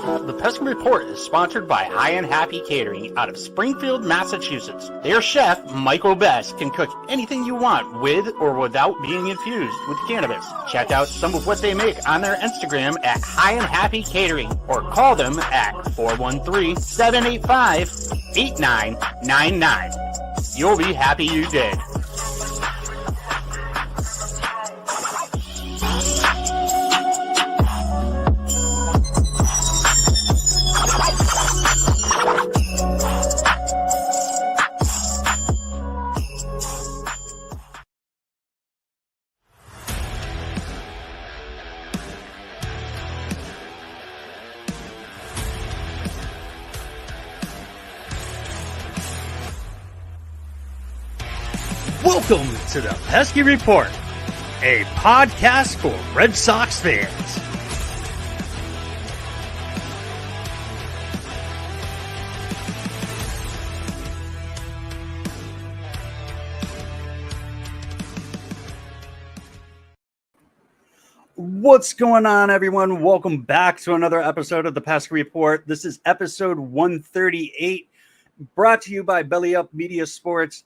The Peskin Report is sponsored by High and Happy Catering out of Springfield, Massachusetts. Their chef, Michael Best, can cook anything you want with or without being infused with cannabis. Check out some of what they make on their Instagram at High and Happy Catering or call them at 413-785-8999. You'll be happy you did. Welcome to the Pesky Report, a podcast for Red Sox fans. What's going on, everyone? Welcome back to another episode of the Pesky Report. This is episode 138, brought to you by Belly Up Media Sports.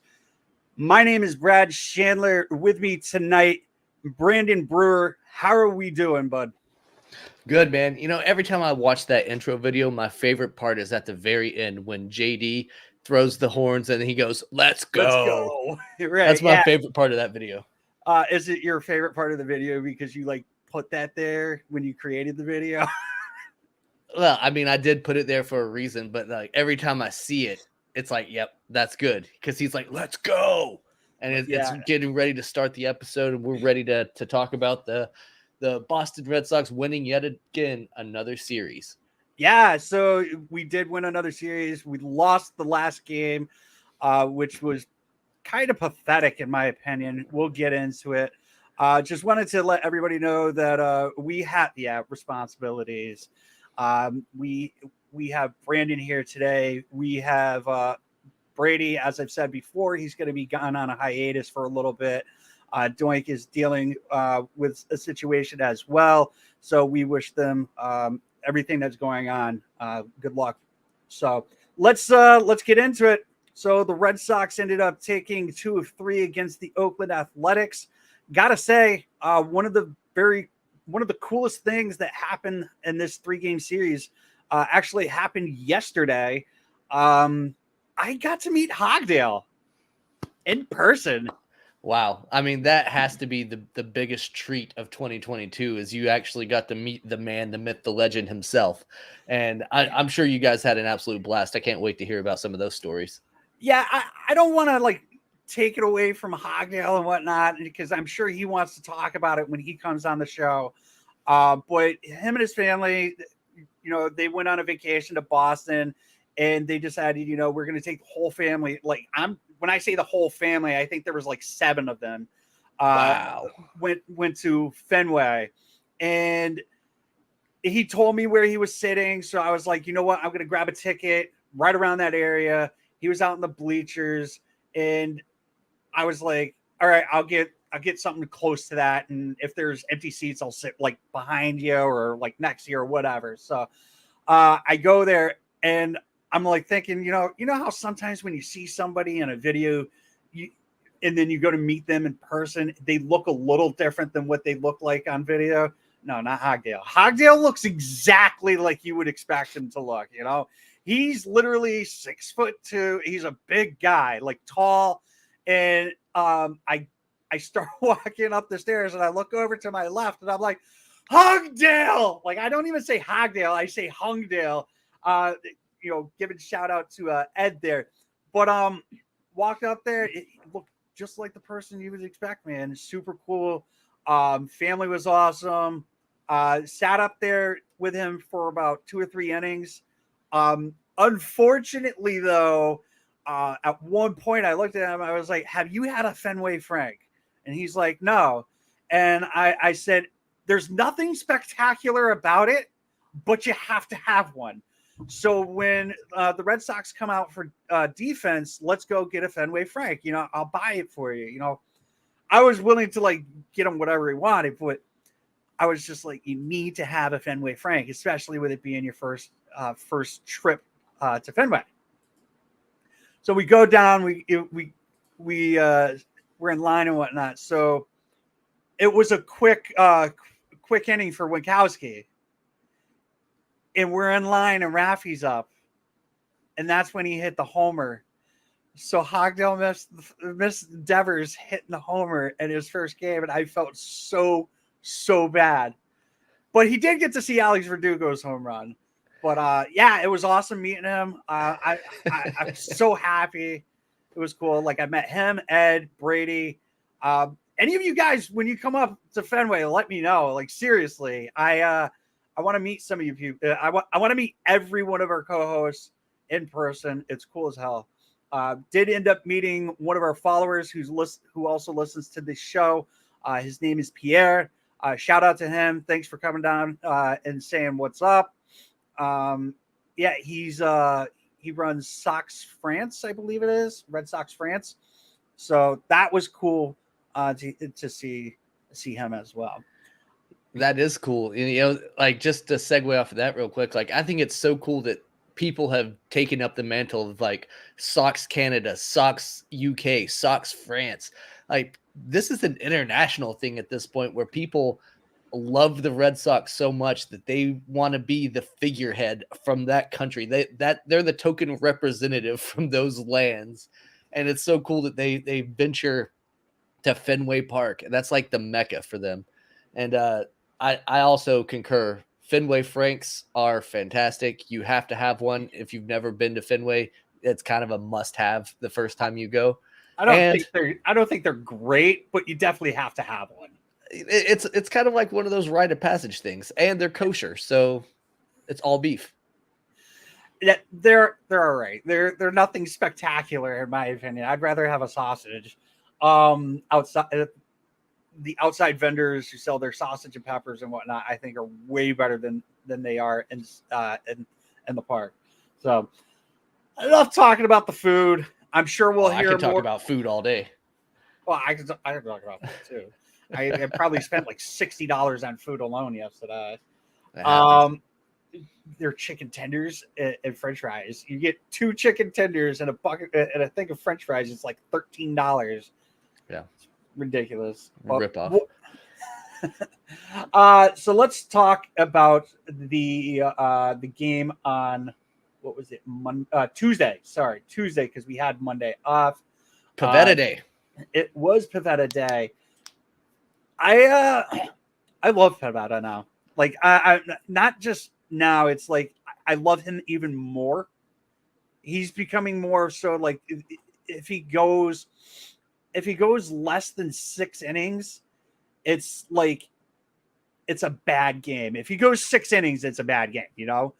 My name is Brad Chandler. With me tonight, Brandon Brewer. How are we doing, bud? Good, man. You know, every time I watch that intro video, my favorite part is at the very end when JD throws the horns and he goes, "Let's go." Let's go. Right. That's my favorite part of that video. Is it your favorite part of the video because you put that there when you created the video? Well, I mean, I did put it there for a reason, but every time I see it, it's like, yep, that's good. Because he's like, let's go. And it's getting ready to start the episode, and we're ready to talk about the Boston Red Sox winning yet again another series. Yeah, so we did win another series. We lost the last game, which was kind of pathetic in my opinion. We'll get into it. Just wanted to let everybody know that we have responsibilities. We have Brandon here today. We have Brady, as I've said before, he's going to be gone on a hiatus for a little bit. Doink is dealing with a situation as well. So we wish them everything that's going on. Good luck. So let's get into it. So the Red Sox ended up taking 2 of 3 against the Oakland Athletics. Gotta say, one of the coolest things that happened in this 3-game series actually happened yesterday. I got to meet Hogdale in person. Wow. I mean, that has to be the biggest treat of 2022 is you actually got to meet the man, the myth, the legend himself. And I'm sure you guys had an absolute blast. I can't wait to hear about some of those stories. Yeah, I don't want to take it away from Hogdale and whatnot, because I'm sure he wants to talk about it when he comes on the show. But him and his family, they went on a vacation to Boston, and they decided, we're going to take the whole family. When I say the whole family, I think there was 7 of them. Wow. Went to Fenway, and he told me where he was sitting. So I was like, you know what? I'm going to grab a ticket right around that area. He was out in the bleachers, and I was like, all right, I'll get something close to that. And if there's empty seats, I'll sit behind you or next to you or whatever. So I go there, and I'm thinking, you know how sometimes when you see somebody in a video, and then you go to meet them in person, they look a little different than what they look like on video. No, not Hogdale. Hogdale looks exactly like you would expect him to look. He's literally 6'2". He's a big guy, tall. And I start walking up the stairs, and I look over to my left, and I'm like, Hogdale! I don't even say Hogdale. I say Hungdale. Giving shout out to Ed there. But walked up there. It looked just like the person you would expect, man. Super cool. Family was awesome. Sat up there with him for about 2 or 3 innings. Unfortunately, though, at one point I looked at him. I was like, have you had a Fenway Frank? And he's like, no. And I said, there's nothing spectacular about it, but you have to have one. So when the Red Sox come out for defense, let's go get a Fenway Frank. I'll buy it for you. I was willing to get him whatever he wanted, but I was just like, you need to have a Fenway Frank, especially with it being your first trip to Fenway. So we go down, we're in line and whatnot. So it was a quick inning for Winkowski, and we're in line, and Raffy's up, and that's when he hit the homer. So Hogdale missed Devers hitting the homer in his first game, and I felt so bad. But he did get to see Alex Verdugo's home run. But yeah, it was awesome meeting him. I'm so happy. It was cool. Like, I met him, Ed, Brady. Any of you guys, when you come up to Fenway, let me know. Like, seriously, I want to meet some of you people. I want to meet every one of our co-hosts in person. It's cool as hell. Did end up meeting one of our followers who also listens to this show. His name is Pierre. Shout out to him. Thanks for coming down and saying what's up. Yeah, he runs Sox France, I believe it is, Red Sox France. So that was cool to see him as well. That is cool. You know, like, just to segue off of that real quick, like, I think it's so cool that people have taken up the mantle of like Sox Canada, Sox UK, Sox France. Like, this is an international thing at this point where people love the Red Sox so much that they want to be the figurehead from that country. They're the token representative from those lands. And it's so cool that they venture to Fenway Park. And that's like the mecca for them. And I also concur. Fenway Franks are fantastic. You have to have one. If you've never been to Fenway, it's kind of a must-have the first time you go. I don't think they're great, but you definitely have to have one. It's kind of like one of those rite of passage things, and they're kosher, so it's all beef. Yeah, they're all right. They're nothing spectacular in my opinion. I'd rather have a sausage. Outside the outside vendors who sell their sausage and peppers and whatnot, I think are way better than they are in the park. So enough talking about the food. I'm sure we'll hear I can talk more about food all day. Well, I can talk about food too. I probably spent like $60 on food alone yesterday. Their chicken tenders and French fries. You get 2 chicken tenders and a bucket and a thing of French fries. It's like $13. Yeah, it's ridiculous. Rip off. So let's talk about the game on what was it? Tuesday. Sorry, Tuesday, because we had Monday off. Pavetta Day. It was Pavetta Day. I love Pavetta now. Like I not just now. It's like I love him even more. He's becoming more so like if he goes less than 6 innings, it's like it's a bad game. If he goes 6 innings, it's a bad game, you know.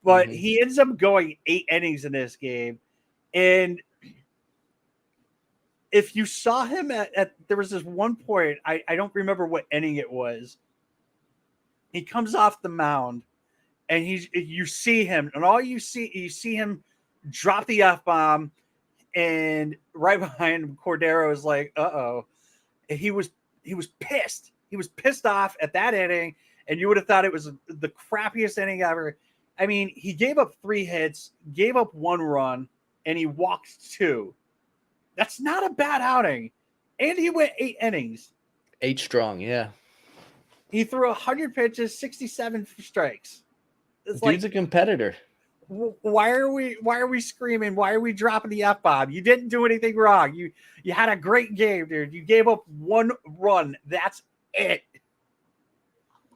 But he ends up going 8 innings in this game, and if you saw him at there was this one point, I don't remember what inning it was. He comes off the mound and you see him, and all you see him drop the F-bomb, and right behind him, Cordero is like, uh-oh. He was pissed. He was pissed off at that inning, and you would have thought it was the crappiest inning ever. I mean, he gave up 3 hits, gave up 1 run, and he walked 2. That's not a bad outing. And he went 8 innings. 8 strong, yeah. He threw 100 pitches, 67 strikes. It's Dude's a competitor. Why are we screaming? Why are we dropping the F-bomb? You didn't do anything wrong. You had a great game, dude. You gave up 1 run. That's it.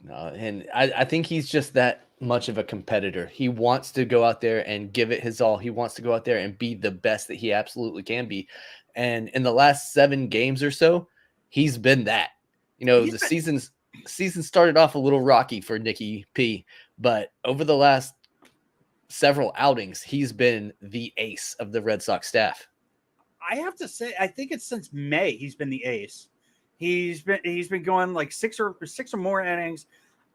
No, and I think he's just that much of a competitor. He wants to go out there and give it his all. He wants to go out there and be the best that he absolutely can be. And in the last 7 games or so, he's been that. You know, season started off a little rocky for Nicky P, but over the last several outings, he's been the ace of the Red Sox staff. I have to say, I think it's since May he's been the ace. He's been going like 6 or more innings.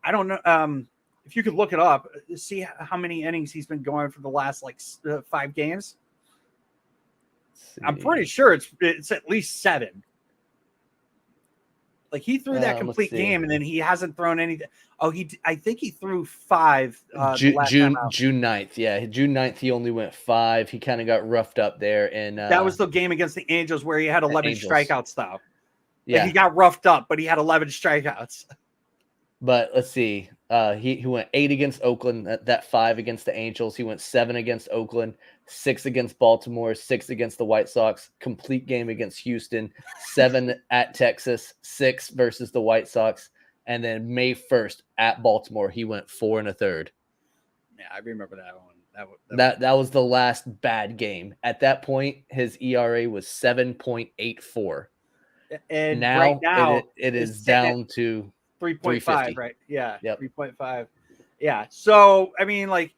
I don't know if you could look it up, see how many innings he's been going for the last like 5 games. I'm pretty sure it's at least 7. Like he threw that Let's complete see. game, and then he hasn't thrown anything. Oh, I think he threw 5 the last June time out. June 9th. Yeah, June 9th he only went 5. He kind of got roughed up there, and That was the game against the Angels where he had 11 Angels. strikeouts, though. Yeah, Like he got roughed up, but he had 11 strikeouts. but let's see. He went 8 against Oakland, that 5 against the Angels. He went 7 against Oakland, 6 against Baltimore, 6 against the White Sox, complete game against Houston, 7 at Texas, 6 versus the White Sox, and then May 1st at Baltimore, he went 4 1/3. Yeah, I remember that one. That was the last bad game. At that point, his ERA was 7.84. And Now, right now it it's is sitting at down to 3.5, 350. right? Yeah, Yep. 3.5. Yeah. So I mean, like,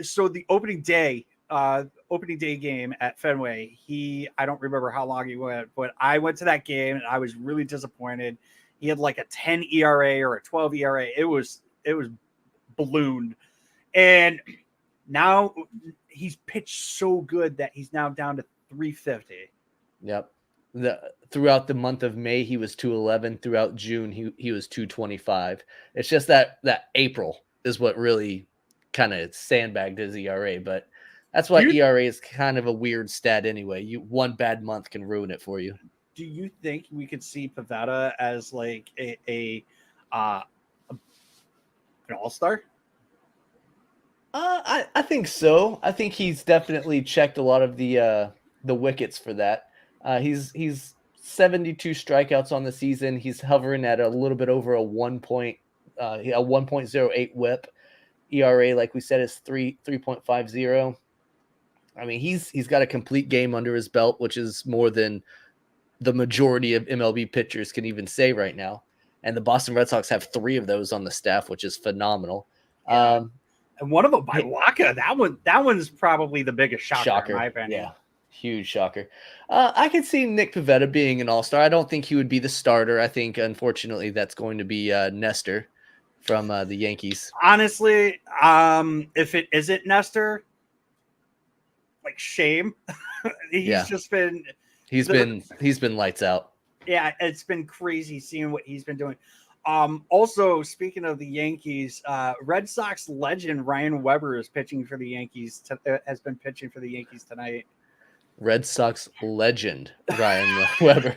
so the opening day game at Fenway, I don't remember how long he went, but I went to that game and I was really disappointed. He had like a 10 ERA or a 12 ERA. It was ballooned, and now he's pitched so good that he's now down to 350. Yep. Throughout the month of May, he was 211. Throughout June, he was 225. It's just that April is what really kind of sandbagged his ERA, but that's why ERA is kind of a weird stat anyway. One bad month can ruin it for you. Do you think we could see Pivetta as like an all-star? I think so. I think he's definitely checked a lot of the wickets for that. He's 72 strikeouts on the season. He's hovering at a little bit over a 1.08 WHIP. ERA, like we said, is 3.50. I mean, he's got a complete game under his belt, which is more than the majority of MLB pitchers can even say right now. And the Boston Red Sox have 3 of those on the staff, which is phenomenal. Yeah. And one of them by Waka. That one's probably the biggest shocker. In my opinion. Yeah, huge shocker. I could see Nick Pivetta being an all-star. I don't think he would be the starter. I think, unfortunately, that's going to be Nestor from the Yankees. Honestly, if it isn't Nestor, like shame. He's been lights out. Yeah, it's been crazy seeing what he's been doing. Also, speaking of the Yankees, Red Sox legend Ryan Weber is pitching for the Yankees. Has been pitching for the Yankees tonight. Red Sox legend Ryan Weber.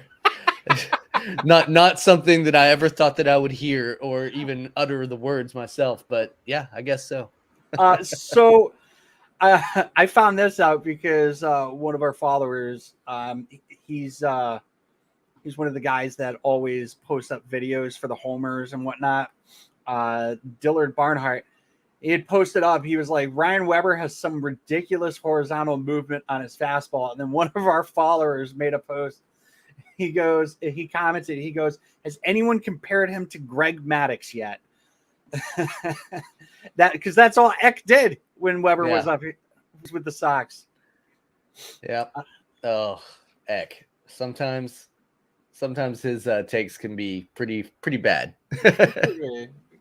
Not something that I ever thought that I would hear or even utter the words myself, but yeah, I guess so. So I found this out because one of our followers, he's one of the guys that always posts up videos for the homers and whatnot. Dillard Barnhart, he had posted up. He was like, Ryan Weber has some ridiculous horizontal movement on his fastball. And then one of our followers made a post. He commented, has anyone compared him to Greg Maddux yet? Because that's all Eck did when Weber was up with the Sox. Yeah. Oh, Eck. Sometimes his takes can be pretty bad.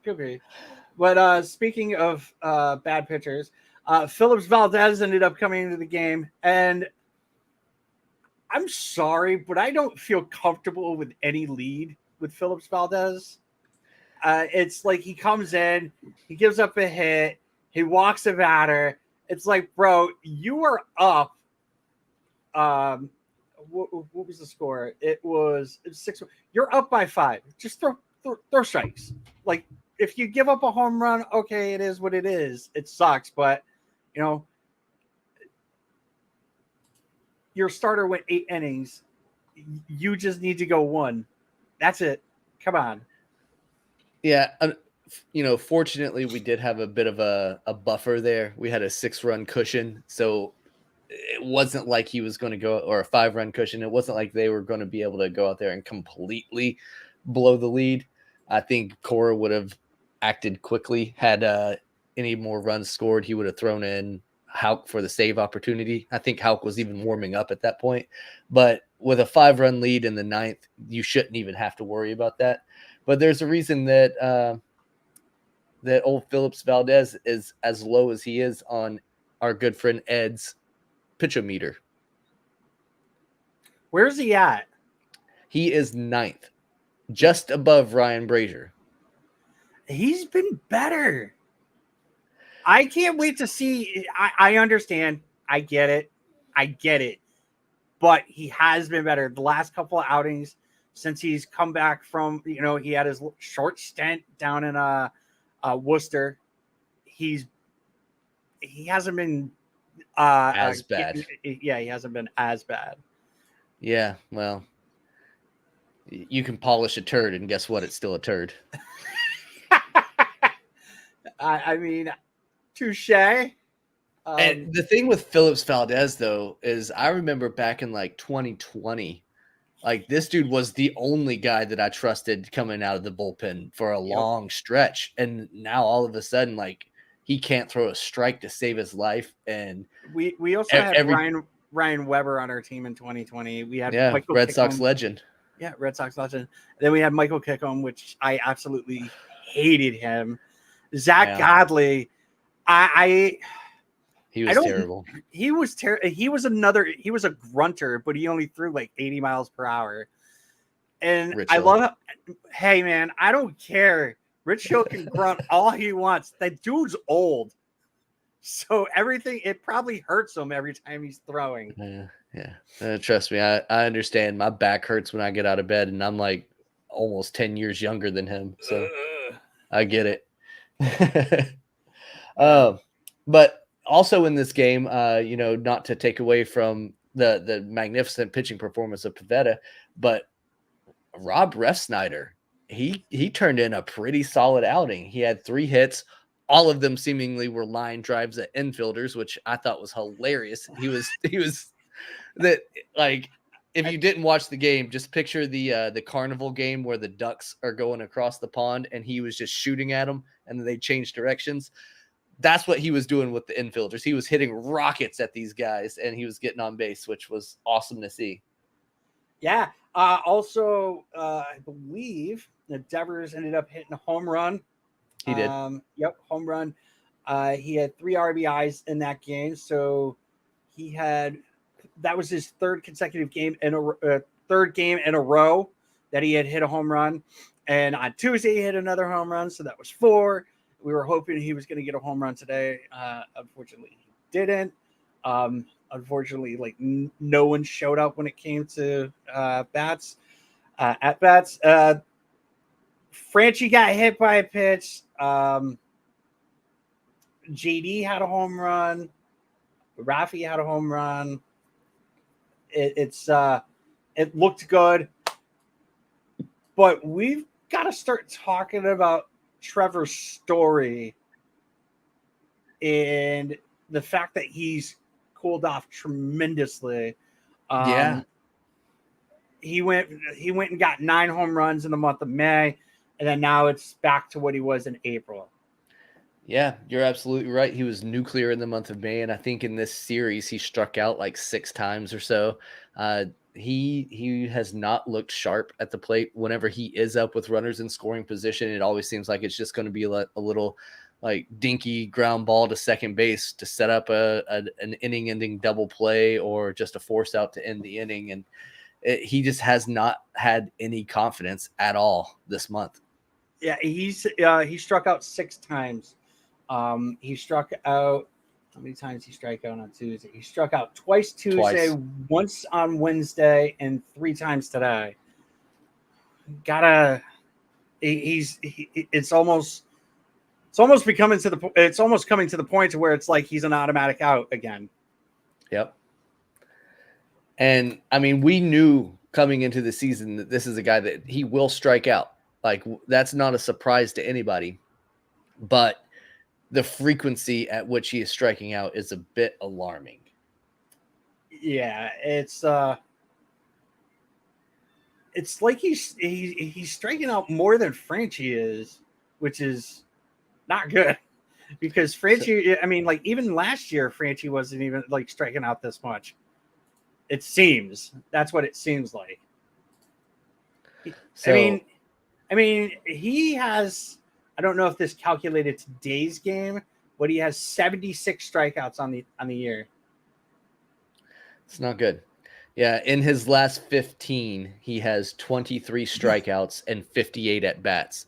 Could be. But speaking of bad pitchers, Phillips Valdez ended up coming into the game, and I'm sorry, but I don't feel comfortable with any lead with Phillips Valdez. It's like he comes in, he gives up a hit, he walks a batter. It's like, bro, you are up. What was the score? It was 6. You're up by 5. Just throw strikes. Like, if you give up a home run, okay, it is what it is. It sucks, but your starter went 8 innings. You just need to go 1. That's it. Come on. Yeah. Fortunately, we did have a bit of a buffer there. We had a 6-run cushion, so it wasn't like he was going to go, or a 5-run cushion. It wasn't like they were going to be able to go out there and completely blow the lead. I think Cora would have acted quickly. Had any more runs scored, he would have thrown in Houck for the save opportunity. I think Houck was even warming up at that point. But with a 5-run lead in the 9th, you shouldn't even have to worry about that. But there's a reason that that old Phillips Valdez is as low as he is on our good friend Ed's pitchometer. Where's he at? He is 9th. just above Ryan Brazier. He's been better. I can't wait to see. I understand. I get it. But he has been better the last couple of outings since he's come back from, he had his short stint down in Worcester. He hasn't been As bad. He hasn't been as bad. Yeah, well, you can polish a turd, and guess what? It's still a turd. I mean, touche. And the thing with Phillips Valdez, though, is I remember back in like 2020, like this dude was the only guy that I trusted coming out of the bullpen for a long stretch. And now all of a sudden, like he can't throw a strike to save his life. And we also had Ryan Weber on our team in 2020. We had Michael Red Kickham. Sox legend. Yeah, Red Sox legend. Then we had Michael Kickham, which I absolutely hated him. Zach Godley, he was terrible. He was terrible. He was a grunter, but he only threw like 80 miles per hour. And Rich I Hill. love it. Hey man, I don't care. Rich Hill can grunt all he wants. That dude's old. So it probably hurts him every time he's throwing. Yeah. Trust me, I understand. My back hurts when I get out of bed, and I'm like almost 10 years younger than him. So I get it. But also in this game, not to take away from the magnificent pitching performance of Pivetta, but Rob Refsnyder, he turned in a pretty solid outing. He had 3 hits. All of them seemingly were line drives at infielders, which I thought was hilarious. He was that, like, if you didn't watch the game, just picture the carnival game where the ducks are going across the pond and he was just shooting at them and then they changed directions. That's what he was doing with the infielders. He was hitting rockets at these guys and he was getting on base, which was awesome to see. Yeah. Also, I believe the Devers ended up hitting a home run. He did. Yep, home run. He had 3 RBIs in that game, so that was his third game in a row that he had hit a home run. And on Tuesday, he hit another home run, so that was 4. We were hoping he was going to get a home run today. Unfortunately, he didn't. Unfortunately, like no one showed up when it came to at bats. Franchi got hit by a pitch. JD had a home run. Rafi had a home run. It looked good, but we've got to start talking about Trevor Story and the fact that he's cooled off tremendously. He went and got 9 home runs in the month of May, and then now it's back to what he was in April. Yeah, you're absolutely right. He was nuclear in the month of May, and I think in this series he struck out like 6 times or so. He has not looked sharp at the plate. Whenever he is up with runners in scoring position, it always seems like it's just going to be like a little like dinky ground ball to second base to set up an inning-ending double play or just a force out to end the inning. And he just has not had any confidence at all this month. Yeah, he struck out 6 times. He struck out. How many times he struck out on Tuesday? He struck out twice Tuesday, once on Wednesday, and 3 times today. It's almost coming to the point to where it's like he's an automatic out again. Yep. And I mean, we knew coming into the season that this is a guy that he will strike out. Like, that's not a surprise to anybody, but the frequency at which he is striking out is a bit alarming. Yeah, it's like he's striking out more than Franchi is, which is not good because Franchi, I mean, like even last year, Franchi wasn't even like striking out this much. It seems that's what it seems like. So, I mean, he has. I don't know if this calculated today's game, but he has 76 strikeouts on the year. it's not good. Yeah, in his last 15, he has 23 strikeouts and 58 at bats.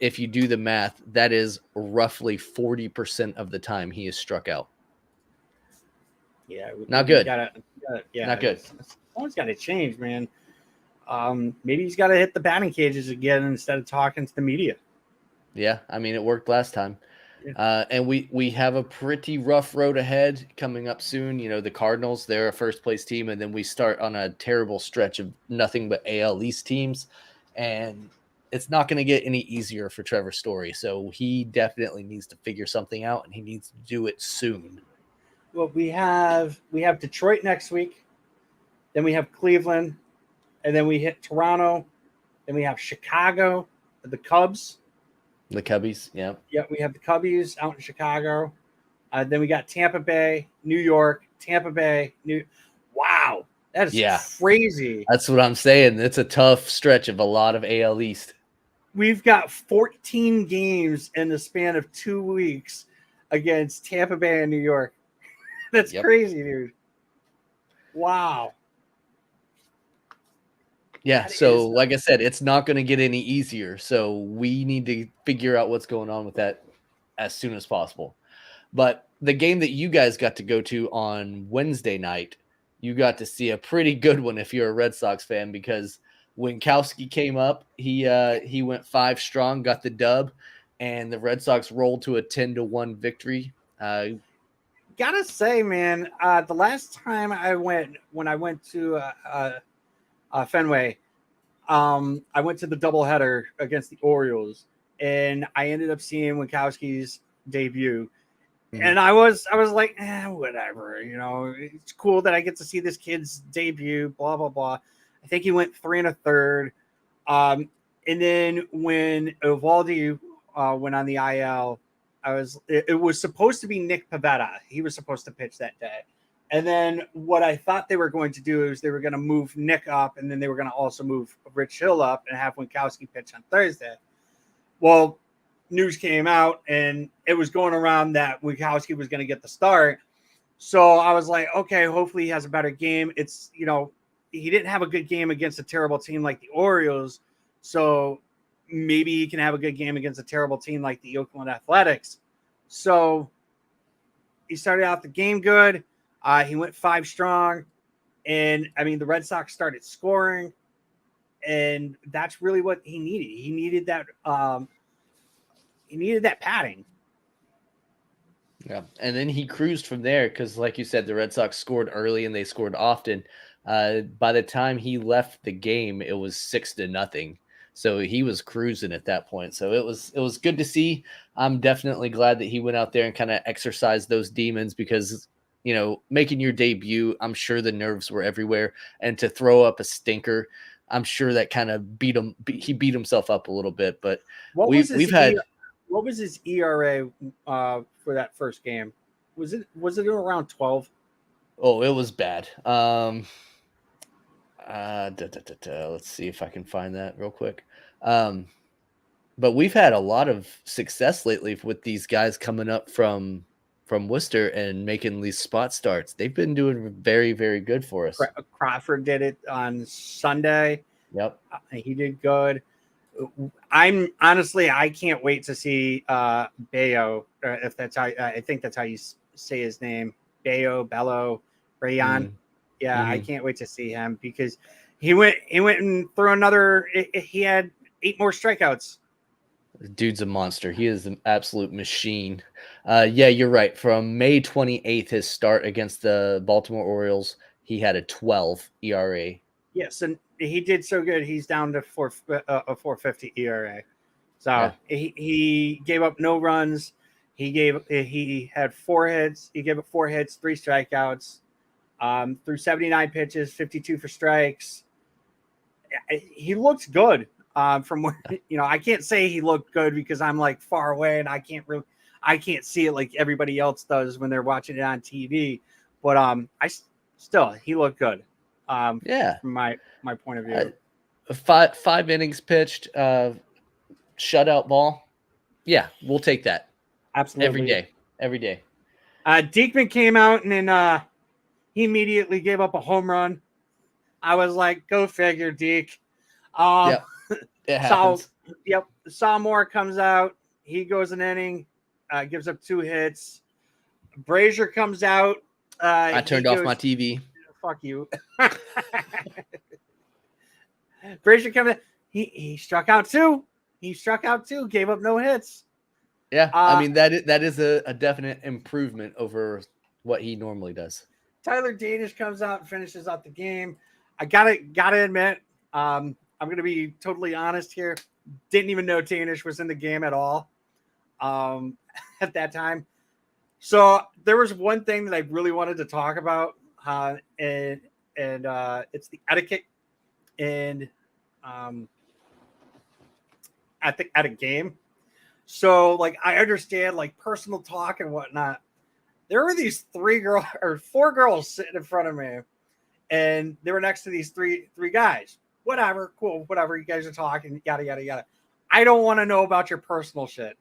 If you do the math, that is roughly 40% of the time he is struck out. Yeah, Not we good. gotta yeah, Not good. someone's got to change, man. Maybe he's got to hit the batting cages again instead of talking to the media. Yeah, I mean, it worked last time. Yeah. And we have a pretty rough road ahead coming up soon. You know, the Cardinals, they're a first place team, and then we start on a terrible stretch of nothing but AL East teams. And it's not going to get any easier for Trevor Story. So he definitely needs to figure something out, and he needs to do it soon. Well, we have Detroit next week, then we have Cleveland, and then we hit Toronto, then we have Chicago, the Cubs. The Cubbies, yeah. Yeah, we have the Cubbies out in Chicago. Then we got Tampa Bay, New York, Tampa Bay, Wow, that is crazy. That's what I'm saying. It's a tough stretch of a lot of AL East. We've got 14 games in the span of 2 weeks against Tampa Bay and New York. That's crazy, dude. Wow. Yeah, so like I said, it's not going to get any easier. So we need to figure out what's going on with that as soon as possible. But the game that you guys got to go to on Wednesday night, you got to see a pretty good one if you're a Red Sox fan, because Winkowski came up, he went 5 strong, got the dub, and the Red Sox rolled to a 10-1 victory. Gotta say, man, the last time when I went to Fenway, I went to the doubleheader against the Orioles, and I ended up seeing Winkowski's debut. And I was like, whatever, you know, it's cool that I get to see this kid's debut, blah, blah, blah. I think he went 3 1/3. And then when Evaldi went on the IL, it was supposed to be Nick Pivetta. He was supposed to pitch that day. And then what I thought they were going to do is they were going to move Nick up, and then they were going to also move Rich Hill up and have Winkowski pitch on Thursday. Well, news came out, and it was going around that Winkowski was going to get the start. So I was like, okay, hopefully he has a better game. It's, you know, he didn't have a good game against a terrible team like the Orioles. So maybe he can have a good game against a terrible team like the Oakland Athletics. So he started out the game good. He went 5 strong. And I mean, the Red Sox started scoring, and that's really what he needed. He needed that padding. Yeah, and then he cruised from there because, like you said, the Red Sox scored early and they scored often. By the time he left the game, it was 6-0. So he was cruising at that point. So it was good to see. I'm definitely glad that he went out there and kind of exercised those demons because, you know, making your debut, I'm sure the nerves were everywhere. And to throw up a stinker, I'm sure that kind of beat him. He beat himself up a little bit. But what was his ERA for that first game? Was it around 12? Oh, it was bad. Let's see if I can find that real quick. But we've had a lot of success lately with these guys coming up from Worcester and making these spot starts. They've been doing very, very good for us. Crawford did it on Sunday. Yep. He did good. I can't wait to see Bayo, if that's how I think that's how you say his name, Bello, Rayon. Yeah, I can't wait to see him because he went and threw another. He had 8 more strikeouts. Dude's a monster. He is an absolute machine. Yeah, you're right. From May 28th, his start against the Baltimore Orioles, he had a 12 ERA. Yes, and he did so good. He's down to a 4.50 ERA. So yeah. He gave up no runs. He had 4 hits. He gave up 4 hits, 3 strikeouts. Threw 79 pitches, 52 for strikes. He looked good. From where, you know, I can't say he looked good because I'm like far away and I can't see it like everybody else does when they're watching it on TV. But he looked good. Yeah, from my point of view. 5 innings pitched, shutout ball. Yeah, we'll take that. Absolutely. Every day. Diekman came out and then he immediately gave up a home run I was like, go figure, Deke. Um, Yep. It so, happens. yep, Sophomore comes out. He goes an inning, gives up 2 hits. Brazier comes out. I He turned off my goes, TV. fuck you. Brazier comes out. He struck out 2. He struck out 2, gave up no hits. Yeah, I mean that is a definite improvement over what he normally does. Tyler Danish comes out and finishes out the game. I gotta admit, I'm gonna be totally honest here. Didn't even know Danish was in the game at all at that time. So there was one thing that I really wanted to talk about, and it's the etiquette and at a game. So like I understand like personal talk and whatnot. There were these 4 girls sitting in front of me, and they were next to these three guys. Whatever, cool, whatever. You guys are talking, yada yada yada. I don't want to know about your personal shit.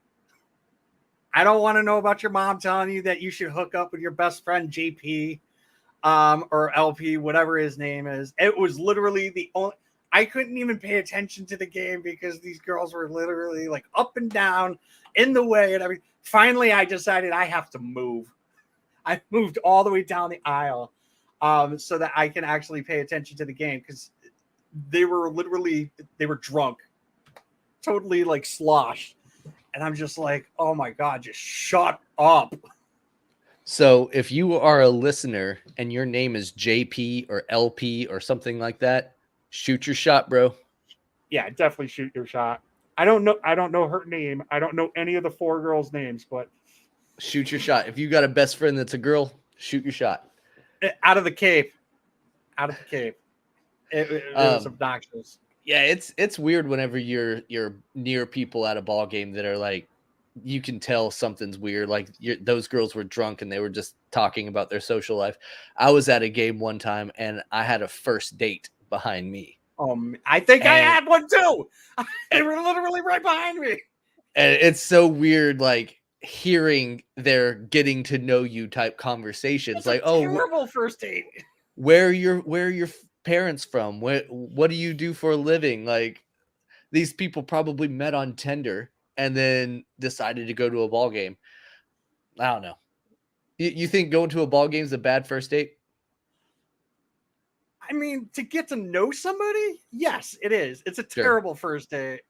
I don't want to know about your mom telling you that you should hook up with your best friend JP, or LP, whatever his name is. It was literally the only. I couldn't even pay attention to the game because these girls were literally like up and down in the way and everything. Finally, I decided I have to move. I moved all the way down the aisle, so that I can actually pay attention to the game because they were drunk, totally like sloshed. And I'm just like, oh my God, just shut up. So if you are a listener and your name is JP or LP or something like that, shoot your shot, bro. Yeah, definitely shoot your shot. I don't know her name. I don't know any of the 4 girls' names, but Shoot your shot. If you got a best friend that's a girl, shoot your shot. Out of the cave. Out of the cave. It was obnoxious. Yeah, it's weird whenever you're near people at a ball game that are like, you can tell something's weird. Like those girls were drunk and they were just talking about their social life. I was at a game one time and I had a first date behind me. I think I had one too. They were literally right behind me. And it's so weird, like hearing their getting to know you type conversations. That's like, a terrible first date. Where are your parents from? What do you do for a living? Like these people probably met on Tinder and then decided to go to a ball game. I don't know. You think going to a ball game is a bad first date? I mean, to get to know somebody, yes, it is. It's a terrible first date.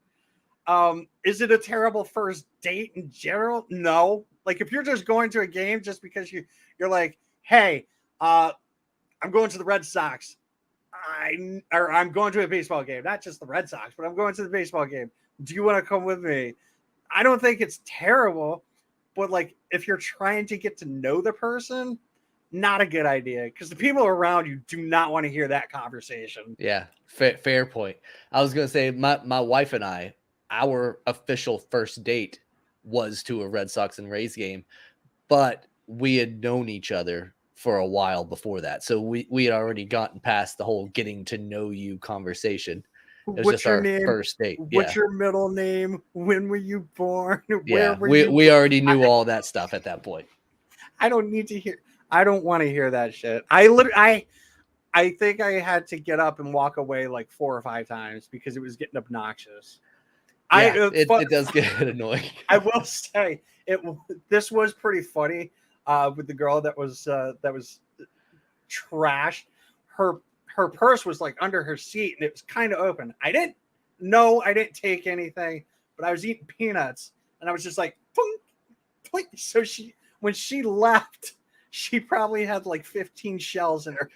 Is it a terrible first date in general? No. Like if you're just going to a game just because you're like, hey, I'm going to the Red Sox. I'm going to a baseball game, not just the Red Sox, but I'm going to the baseball game. Do you want to come with me? I don't think it's terrible, but like if you're trying to get to know the person, not a good idea because the people around you do not want to hear that conversation. Yeah, fair point. I was gonna say my wife and I, our official first date was to a Red Sox and Rays game, but we had known each other for a while before that. So we had already gotten past the whole getting to know you conversation. It was What's just your our name? first date. What's your middle name? When were you born? Yeah, Where were you? we already knew all that stuff at that point. I don't need to hear. I don't want to hear that shit. I think I had to get up and walk away like 4 or 5 times because it was getting obnoxious. Yeah, it does get annoying. I will say this was pretty funny with the girl that was trashed. Her purse was like under her seat and it was kind of open. I didn't take anything, but I was eating peanuts and I was just like, plink, plink. So when she left, she probably had like 15 shells in her.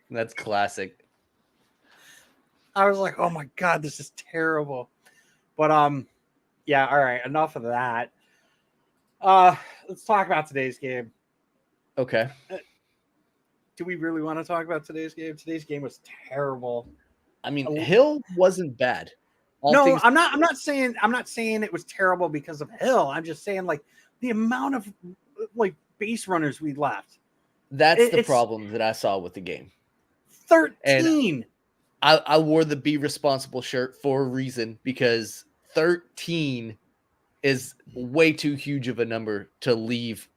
That's classic. I was like, oh my God, this is terrible. But yeah, all right, enough of that. Let's talk about today's game. Okay. Do we really want to talk about today's game? Today's game was terrible. I mean, Hill wasn't bad. I'm not saying it was terrible because of Hill. I'm just saying like the amount of like base runners we left. That's the problem that I saw with the game. 13. And I wore the Be Responsible shirt for a reason because 13 is way too huge of a number to leave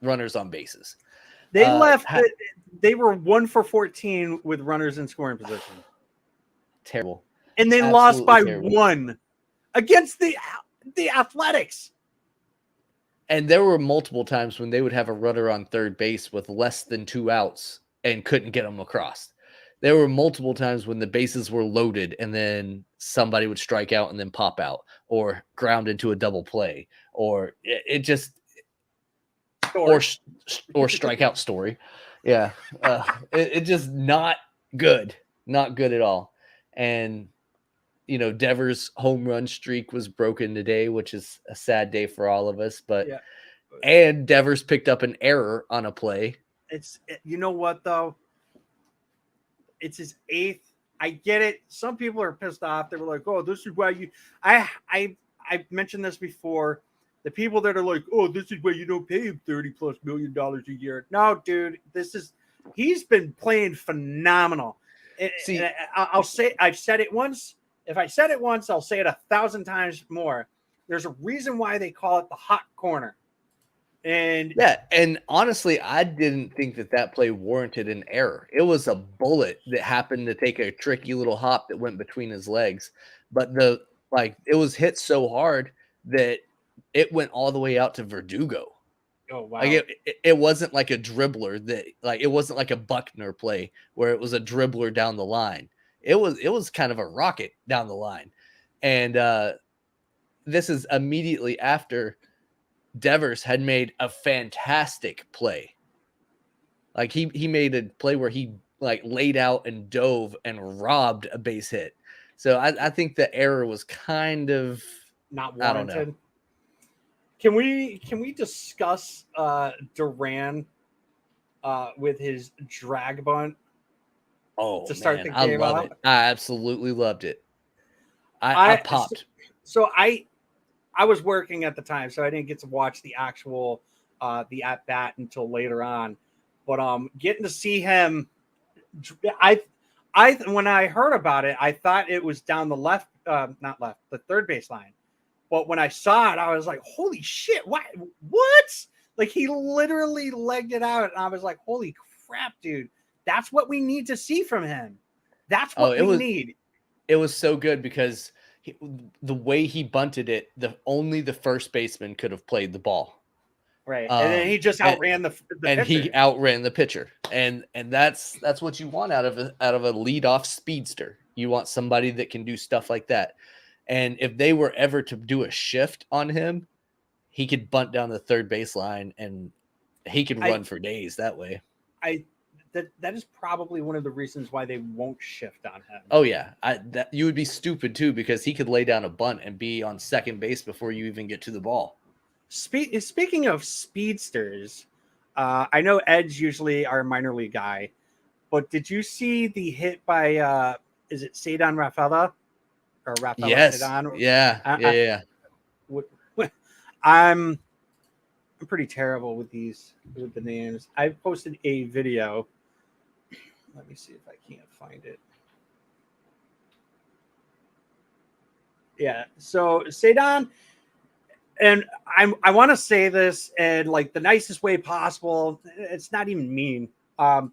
runners on bases. They left. They were 1 for 14 with runners in scoring position. Terrible. And they Absolutely lost by terrible. 1 against the Athletics. And there were multiple times when they would have a runner on third base with less than 2 outs and couldn't get them across. There were multiple times when the bases were loaded and then somebody would strike out and then pop out or ground into a double play or it just or strikeout story. Yeah. It just not good at all. And Devers' home run streak was broken today, which is a sad day for all of us, but and Devers picked up an error on a play. You know what though? It's his 8th. I get it. Some people are pissed off. They were like, "Oh, this is why you." I've mentioned this before. The people that are like, "Oh, this is why you don't pay him $30+ million a year." No, dude, he's been playing phenomenal. See, I'll say I've said it once. If I said it once, I'll say it 1,000 times more. There's a reason why they call it the hot corner. And honestly, I didn't think that play warranted an error. It was a bullet that happened to take a tricky little hop that went between his legs, but it was hit so hard that it went all the way out to Verdugo. Oh wow! Like it wasn't like a dribbler it wasn't like a Buckner play where it was a dribbler down the line. It was kind of a rocket down the line, and this is immediately after Devers had made a fantastic play. Like he made a play where he laid out and dove and robbed a base hit. So I think the error was kind of not warranted. I don't know. Can we discuss Duran with his drag bunt? To start the game off? I absolutely loved it. I popped. So I was working at the time, so I didn't get to watch the actual the at bat until later on. But getting to see him, I when I heard about it, I thought it was down the the third base line. But when I saw it, I was like, "Holy shit! What? Like he literally legged it out, and I was like, "Holy crap, dude! That's what we need to see from him. That's what we need." It was so good because the way he bunted it, only the first baseman could have played the ball. Right, and then he just outran the pitcher. He outran the pitcher, and that's what you want out of a leadoff speedster. You want somebody that can do stuff like that. And if they were ever to do a shift on him, he could bunt down the third baseline, and he could run for days that way. That is probably one of the reasons why they won't shift on him. Oh yeah, you would be stupid too because he could lay down a bunt and be on second base before you even get to the ball. Speaking of speedsters, I know Ed's usually our minor league guy, but did you see the hit by is it Cedar Rafaela? Or Rafaela yes. Cedar? Yeah. I'm pretty terrible with the names. I posted a video. Let me see if I can't find it. Yeah, so Cedar, and I want to say this in the nicest way possible. It's not even mean. When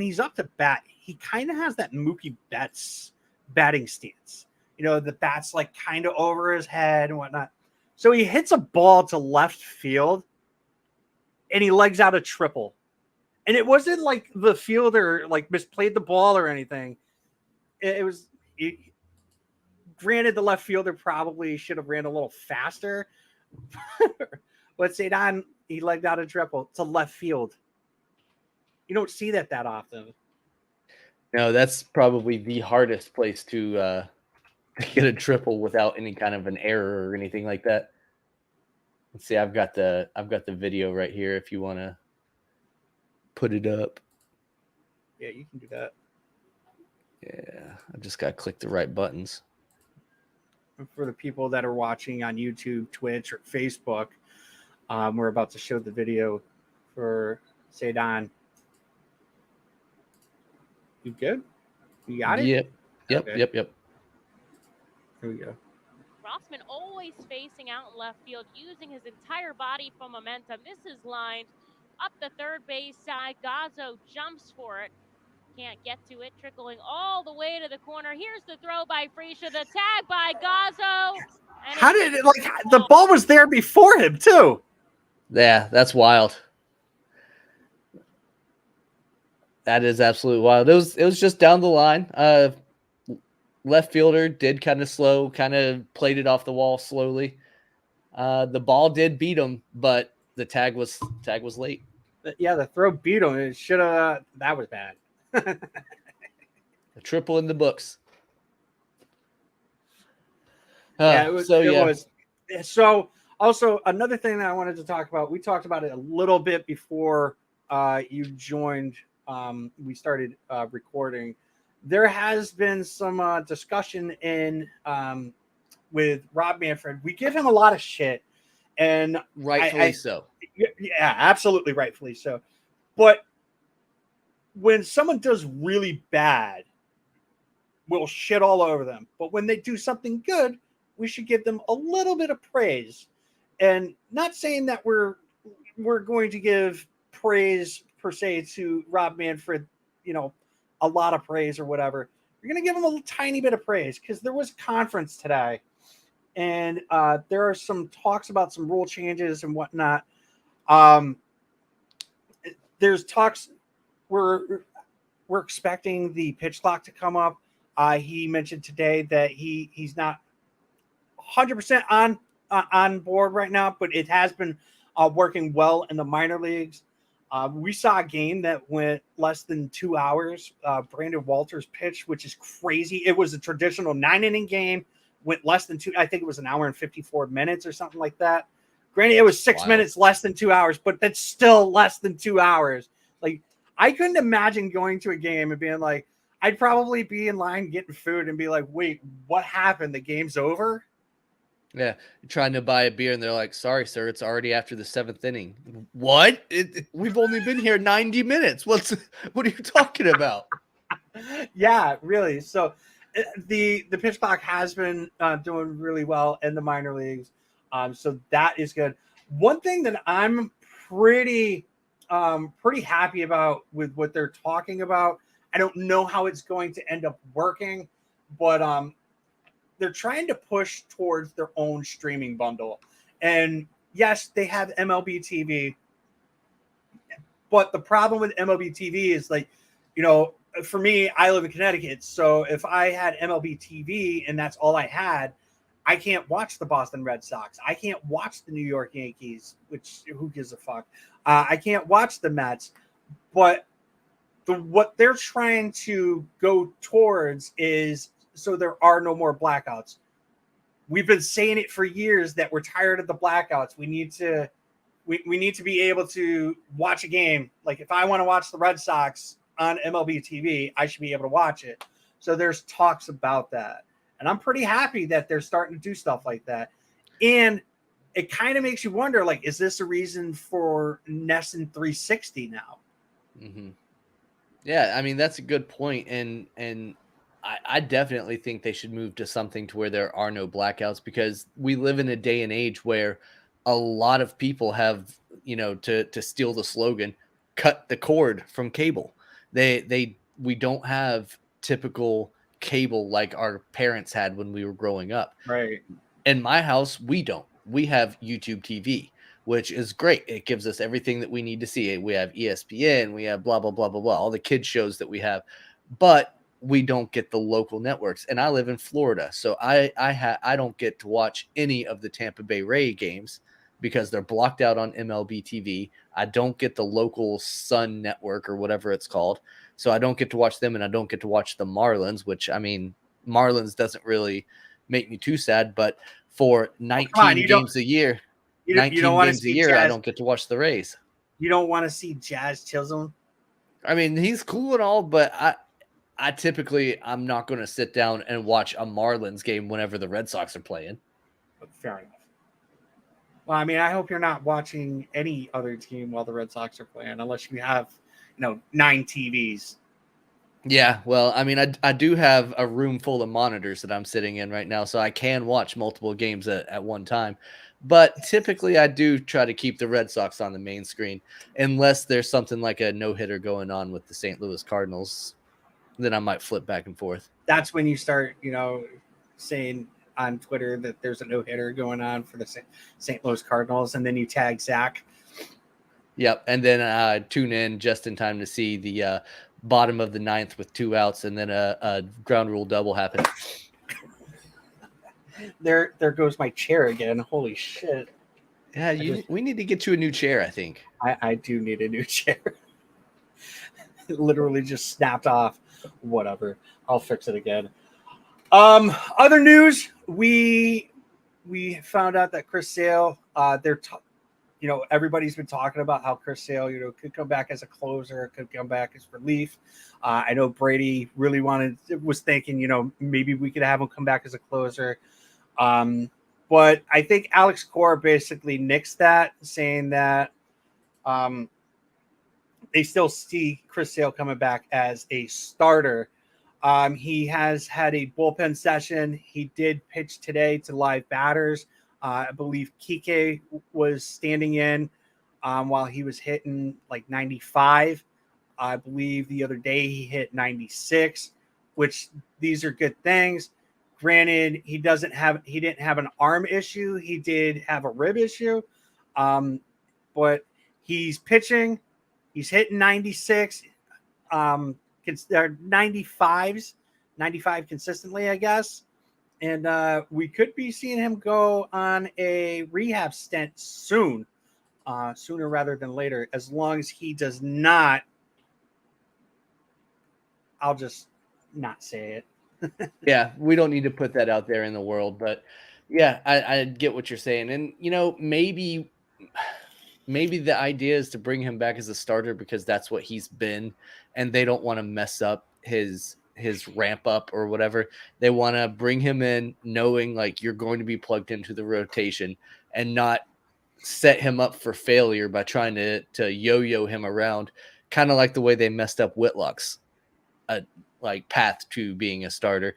he's up to bat, he kind of has that Mookie Betts batting stance. The bat's kind of over his head and whatnot. So he hits a ball to left field and he legs out a triple. And it wasn't like the fielder misplayed the ball or anything. Granted, the left fielder probably should have ran a little faster. But Cedar, he legged out a triple to left field. You don't see that often. No, that's probably the hardest place to get a triple without any kind of an error or anything like that. Let's see, I've got the video right here if you want to put it up. Yeah, you can do that. Yeah, I just got to click the right buttons. For the people that are watching on YouTube, Twitch, or Facebook, we're about to show the video for Cedar. You good? You got it? Yep. Okay. Yep. Here we go. Rossman always facing out in left field, using his entire body for momentum. This is lined up the third base side. Gazzo jumps for it. Can't get to it. Trickling all the way to the corner. Here's the throw by Freesia. The tag by Gazzo. And How did it, like, the ball was there before him, too? Yeah, that's wild. That is absolutely wild. It was just down the line. Left fielder did kind of slow, kind of played it off the wall slowly. The ball did beat him, but the tag was late. Yeah, the throw beat him. It should have. That was bad. A triple in the books. Yeah, it was. So also another thing that I wanted to talk about. We talked about it a little bit before you joined. We started recording. There has been some discussion in with Rob Manfred. We give him a lot of shit, and rightfully so. Yeah, absolutely rightfully so. But when someone does really bad, we'll shit all over them. But when they do something good, we should give them a little bit of praise. And not saying that we're going to give praise per se to Rob Manfred, a lot of praise or whatever. You're going to give him a little tiny bit of praise because there was conference today, and there are some talks about some rule changes and whatnot. There's talks. We're expecting the pitch clock to come up. He mentioned today that he's not 100% on board right now, but it has been working well in the minor leagues. We saw a game that went less than 2 hours. Brandon Walters pitched, which is crazy. It was a traditional 9-inning game, went less than two. I think it was an hour and 54 minutes or something like that. Granted, it was 6 minutes less than 2 hours, but that's still less than 2 hours. Like, I couldn't imagine going to a game and being like, I'd probably be in line getting food and be like, wait, what happened? The game's over? Yeah, trying to buy a beer and they're like, sorry, sir, it's already after the 7th inning. What? We've only been here 90 minutes. What are you talking about? Yeah, really. So the pitch clock has been doing really well in the minor leagues. So that is good. One thing that I'm pretty happy about with what they're talking about, I don't know how it's going to end up working, but they're trying to push towards their own streaming bundle. And yes, they have MLB TV, but the problem with MLB TV is, like, for me, I live in Connecticut. So if I had MLB TV and that's all I had, I can't watch the Boston Red Sox. I can't watch the New York Yankees, which who gives a fuck? I can't watch the Mets. But what they're trying to go towards is so there are no more blackouts. We've been saying it for years that we're tired of the blackouts. We need to be able to watch a game. Like, if I want to watch the Red Sox on MLB TV, I should be able to watch it. So there's talks about that. And I'm pretty happy that they're starting to do stuff like that. And it kind of makes you wonder, like, is this a reason for NESN 360 now? Mm-hmm. Yeah, I mean, that's a good point. And I definitely think they should move to something to where there are no blackouts, because we live in a day and age where a lot of people have, to steal the slogan, cut the cord from cable. We don't have typical cable like our parents had when we were growing up. Right. In my house, we don't. We have YouTube TV, which is great. It gives us everything that we need to see. We have ESPN, we have blah, blah, blah, blah, blah, all the kids shows that we have, but we don't get the local networks. And I live in Florida, so I don't get to watch any of the Tampa Bay Ray games because they're blocked out on MLB TV. I don't get the local Sun network or whatever it's called. So I don't get to watch them, and I don't get to watch the Marlins, which, I mean, Marlins doesn't really make me too sad, but for 19 games a year, 19 games a year, I don't get to watch the Rays. You don't want to see Jazz Chisholm? I mean, he's cool and all, but I'm not going to sit down and watch a Marlins game whenever the Red Sox are playing. Fair enough. Well, I mean, I hope you're not watching any other team while the Red Sox are playing, unless you have, 9 TVs. Yeah, well, I mean, I do have a room full of monitors that I'm sitting in right now, so I can watch multiple games at one time. But typically, I do try to keep the Red Sox on the main screen, unless there's something like a no hitter going on with the St. Louis Cardinals. Then I might flip back and forth. That's when you start, saying on Twitter that there's a no hitter going on for the St. Louis Cardinals, and then you tag Zach. Yep, and then tune in just in time to see the bottom of the ninth with 2 outs, and then a ground rule double happen. There goes my chair again. Holy shit! Yeah, we need to get you a new chair, I think. I do need a new chair. It literally just snapped off. Whatever. I'll fix it again. Other news, we found out that Chris Sale, everybody's been talking about how Chris Sale, could come back as a closer, could come back as relief. I know Brady really was thinking, maybe we could have him come back as a closer. But I think Alex Cora basically nixed that, saying that they still see Chris Sale coming back as a starter. He has had a bullpen session. He did pitch today to live batters. I believe Kike was standing in while he was hitting like 95. I believe the other day he hit 96, which these are good things. Granted, he didn't have an arm issue. He did have a rib issue. But he's pitching. He's hitting 96. 95s, 95 consistently, I guess. And we could be seeing him go on a rehab stint soon, sooner rather than later, as long as he does not. I'll just not say it. Yeah, we don't need to put that out there in the world, but yeah, I get what you're saying. And, maybe the idea is to bring him back as a starter because that's what he's been, and they don't want to mess up his ramp up or whatever. They want to bring him in knowing like you're going to be plugged into the rotation and not set him up for failure by trying to yo-yo him around, kind of like the way they messed up Whitlock's path to being a starter.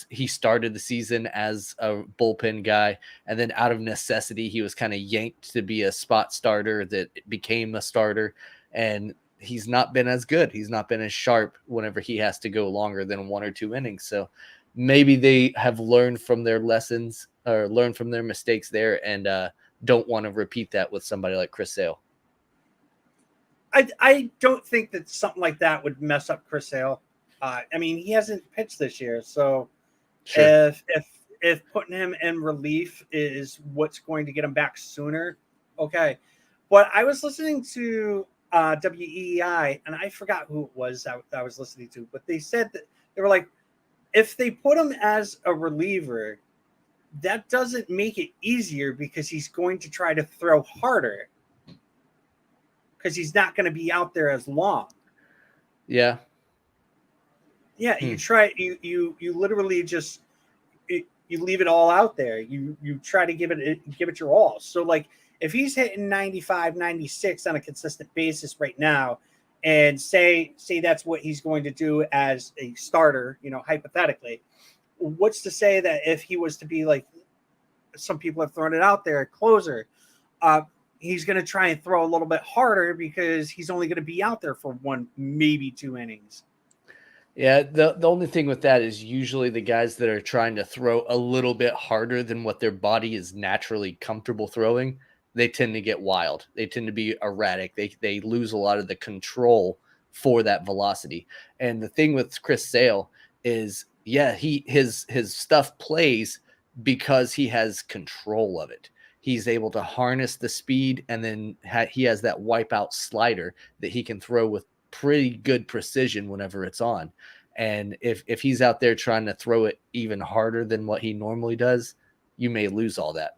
He started the season as a bullpen guy, and then out of necessity he was kind of yanked to be a spot starter that became a starter, and he's not been as good. He's not been as sharp whenever he has to go longer than 1 or 2 innings. So maybe they have learned from their lessons or learned from their mistakes there, and don't want to repeat that with somebody like Chris Sale. I don't think that something like that would mess up Chris Sale. I mean, he hasn't pitched this year, so sure. If putting him in relief is what's going to get him back sooner, okay. But I was listening to WEEI, and I forgot who it was that I was listening to, but they said that they were like, if they put him as a reliever, that doesn't make it easier because he's going to try to throw harder because he's not going to be out there as long. Yeah. Yeah, you try. You literally just you leave it all out there. You try to give it your all. So like if he's hitting 95, 96 on a consistent basis right now, and say that's what he's going to do as a starter, hypothetically, what's to say that if he was to be like some people have thrown it out there, a closer, he's going to try and throw a little bit harder because he's only going to be out there for 1, maybe 2 innings. Yeah, the only thing with that is usually the guys that are trying to throw a little bit harder than what their body is naturally comfortable throwing, they tend to get wild. They tend to be erratic. They lose a lot of the control for that velocity. And the thing with Chris Sale is, yeah, his stuff plays because he has control of it. He's able to harness the speed, and then he has that wipeout slider that he can throw with pretty good precision whenever it's on. And if he's out there trying to throw it even harder than what he normally does, you may lose all that.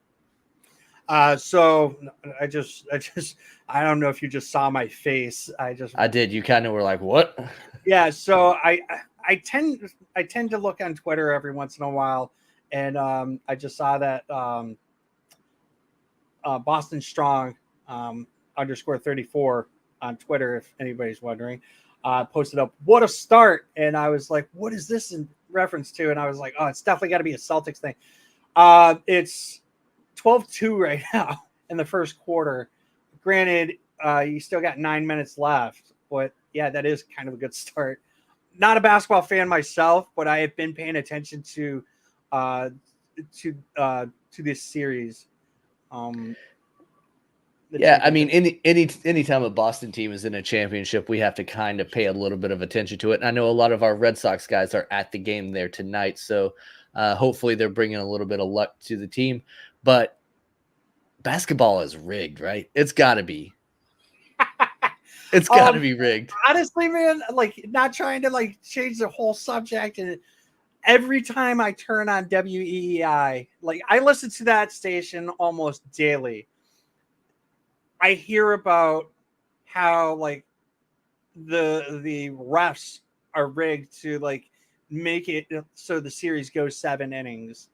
So I don't know if you just saw my face. I did. You kind of were like, what? Yeah. So I tend to look on Twitter every once in a while, and I just saw that Boston Strong _34 on Twitter, if anybody's wondering. posted up, "What a start!" And I was like, "What is this in reference to?" And I was like, "Oh, it's definitely got to be a Celtics thing." It's 12-2 right now in the first quarter. Granted, you still got 9 minutes left, but yeah, that is kind of a good start. Not a basketball fan myself, but I have been paying attention to this series. Yeah, I mean, anytime a Boston team is in a championship, we have to kind of pay a little bit of attention to it. And I know a lot of our Red Sox guys are at the game there tonight, so hopefully they're bringing a little bit of luck to the team. But basketball is rigged, right? It's got to be. It's got to be rigged. Honestly, man, like not trying to like change the whole subject, and every time I turn on WEEI, like I listen to that station almost daily. I hear about how like the refs are rigged to like make it so the series goes 7 games.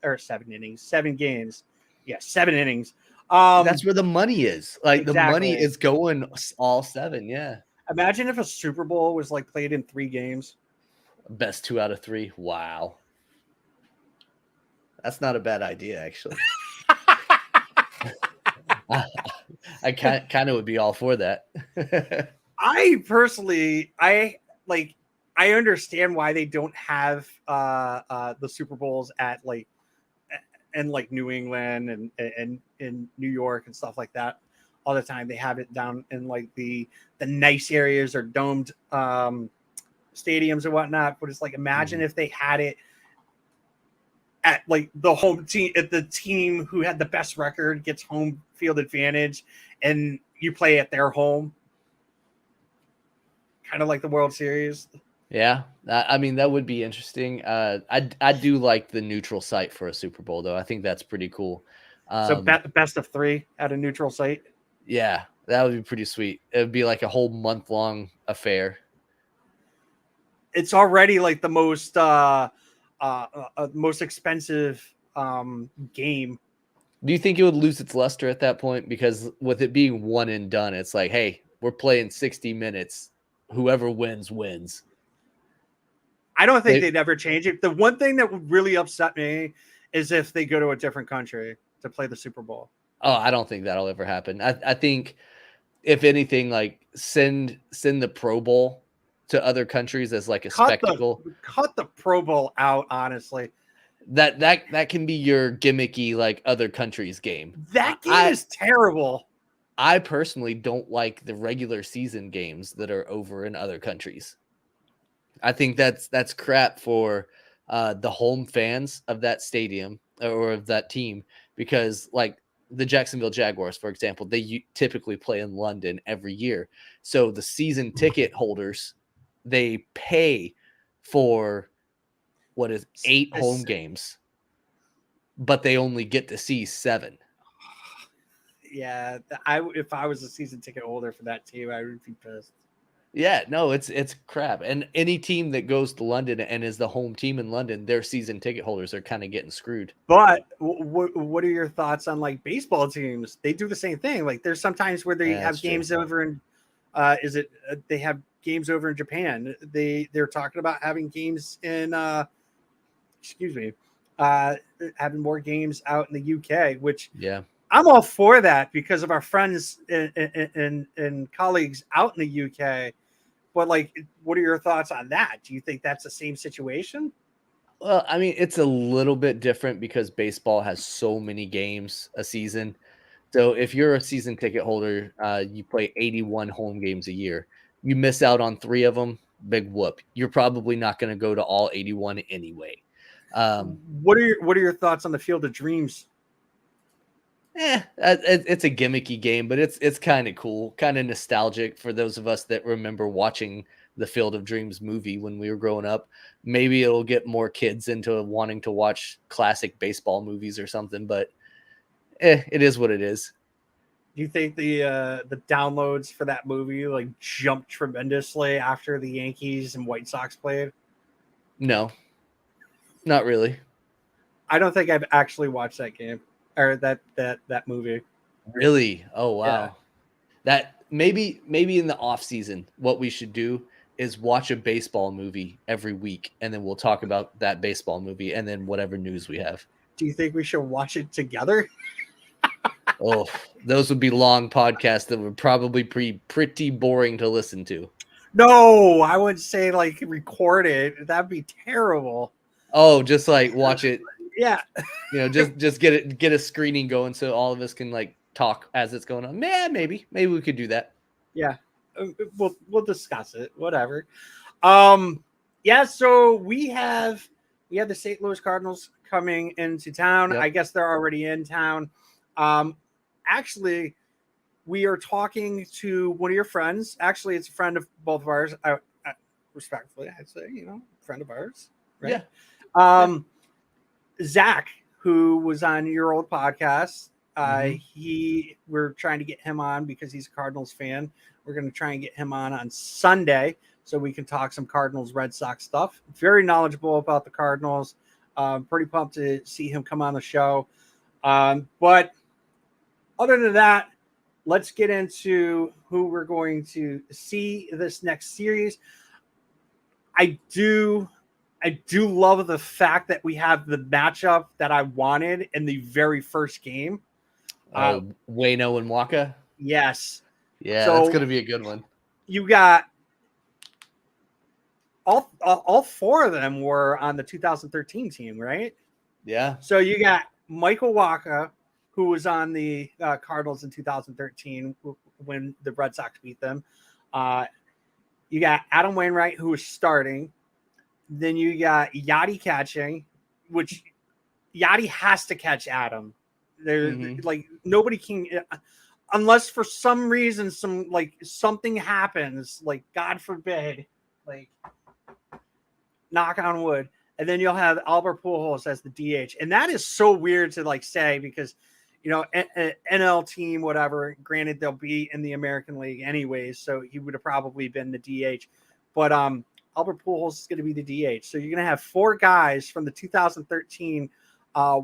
Yeah, 7 innings. That's where the money is. Like exactly. the money is going all 7. Yeah. Imagine if a Super Bowl was like played in 3 games. Best 2 out of 3. Wow. That's not a bad idea, actually. I kind of would be all for that. I personally, I understand why they don't have the Super Bowls at like in like New England and in New York and stuff like that all the time. They have it down in like the nice areas or domed stadiums or whatnot. But it's like imagine if they had it at like the home team, at the team who had the best record gets home field advantage, and you play at their home, kind of like the World Series. Yeah, I mean that would be interesting. I do like the neutral site for a Super Bowl, though. I think that's pretty cool. So best of 3 at a neutral site. Yeah, that would be pretty sweet. It would be like a whole month-long affair. It's already like the most expensive game. Do you think it would lose its luster at that point? Because with it being one and done, it's like, hey, we're playing 60 minutes. Whoever wins, wins. I don't think they'd ever change it. The one thing that would really upset me is if they go to a different country to play the Super Bowl. Oh, I don't think that'll ever happen. I think, if anything, like send the Pro Bowl to other countries as like a spectacle. Cut the Pro Bowl out, honestly. That can be your gimmicky like other countries game. That game is terrible. I personally don't like the regular season games that are over in other countries. I think that's crap for the home fans of that stadium or of that team, because like the Jacksonville Jaguars, for example, they typically play in London every year. So the season ticket holders, they pay for 8 home games, but they only get to see 7. Yeah, if I was a season ticket holder for that team, I would be pissed. Yeah, no, it's crap. And any team that goes to London and is the home team in London, their season ticket holders are kind of getting screwed. But what are your thoughts on like baseball teams? They do the same thing. Like there's sometimes where they have games over in they have games over in Japan. They're talking about having games in having more games out in the UK, which yeah, I'm all for that because of our friends and colleagues out in the UK. But like, what are your thoughts on that? Do you think that's the same situation? Well, I mean, it's a little bit different because baseball has so many games a season. So if you're a season ticket holder, you play 81 home games a year. You miss out on 3 of them, big whoop. You're probably not going to go to all 81 anyway. What are your thoughts on the Field of Dreams? It's a gimmicky game, but it's kind of cool, kind of nostalgic for those of us that remember watching the Field of Dreams movie when we were growing up. Maybe it'll get more kids into wanting to watch classic baseball movies or something, but it is what it is. Do you think the downloads for that movie like jumped tremendously after the Yankees and White Sox played? No, not really. I don't think I've actually watched that game or that movie. Really? Oh wow. Yeah. That maybe in the off season, what we should do is watch a baseball movie every week, and then we'll talk about that baseball movie and then whatever news we have. Do you think we should watch it together? Oh, those would be long podcasts that would probably be pretty boring to listen to. No, I would say like record it. That'd be terrible. Oh, just like watch it. Yeah. Just get a screening going so all of us can like talk as it's going on. Man, maybe we could do that. Yeah. We'll discuss it. Whatever. Yeah, so we have the St. Louis Cardinals coming into town. Yep. I guess they're already in town. Actually, we are talking to one of your friends. Actually, it's a friend of both of ours. Respectfully, I'd say, friend of ours. Right? Yeah. Zach, who was on your old podcast. We're trying to get him on because he's a Cardinals fan. We're going to try and get him on Sunday so we can talk some Cardinals Red Sox stuff. Very knowledgeable about the Cardinals. Pretty pumped to see him come on the show. But other than that, let's get into who we're going to see this next series. I do love the fact that we have the matchup that I wanted in the very first game. Waino and Waka. Yes. Yeah, So, that's going to be a good one. You got all four of them were on the 2013 team, right? Yeah. So you got Michael Waka, who was on the Cardinals in 2013 when the Red Sox beat them. You got Adam Wainwright, who was starting. Then you got Yachty catching, which Yachty has to catch Adam. Like nobody can, unless for some reason something happens, like God forbid, like knock on wood. And then you'll have Albert Pujols as the DH, and that is so weird to say because NL team, whatever. Granted, they'll be in the American League anyways, so he would have probably been the DH. But Albert Pujols is going to be the DH. So you're going to have four guys from the 2013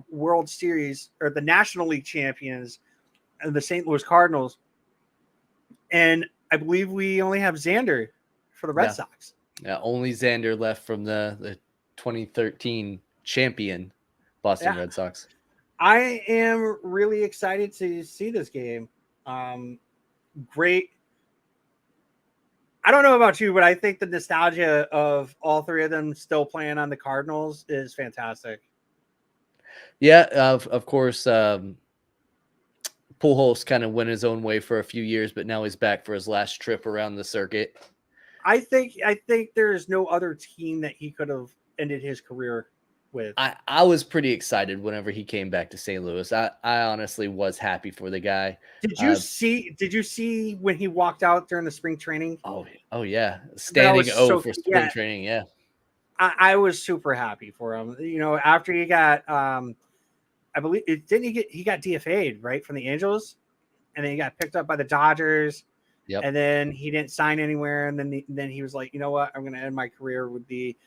World Series or the National League champions and the St. Louis Cardinals. And I believe we only have Xander for the Red Sox. Yeah, only Xander left from the 2013 champion Boston Red Sox. I am really excited to see this game. Great. I don't know about you, but I think the nostalgia of all three of them still playing on the Cardinals is fantastic. Yeah, of course. Pujols kind of went his own way for a few years, but now he's back for his last trip around the circuit. I think there is no other team that he could have ended his career with. I was pretty excited whenever he came back to St. Louis. I honestly was happy for the guy. Did you see when he walked out during the spring training? Oh yeah. Standing O for spring training, yeah. I was super happy for him. After he got I believe he got DFA'd, right, from the Angels, and then he got picked up by the Dodgers. Yep. And then he didn't sign anywhere, and then he was like, you know what, I'm going to end my career with the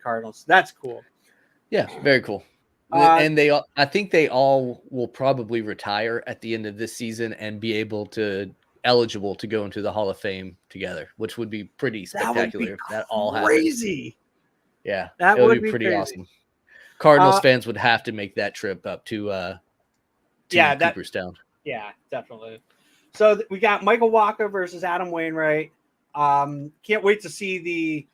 Cardinals. That's cool. Yeah, very cool. And I think they all will probably retire at the end of this season and be eligible to go into the Hall of Fame together, which would be pretty spectacular if that all happened. Crazy. Yeah, that would be pretty crazy. Awesome. Cardinals fans would have to make that trip up to Cooperstown. Yeah, definitely. So we got Michael Waka versus Adam Wainwright. Can't wait to see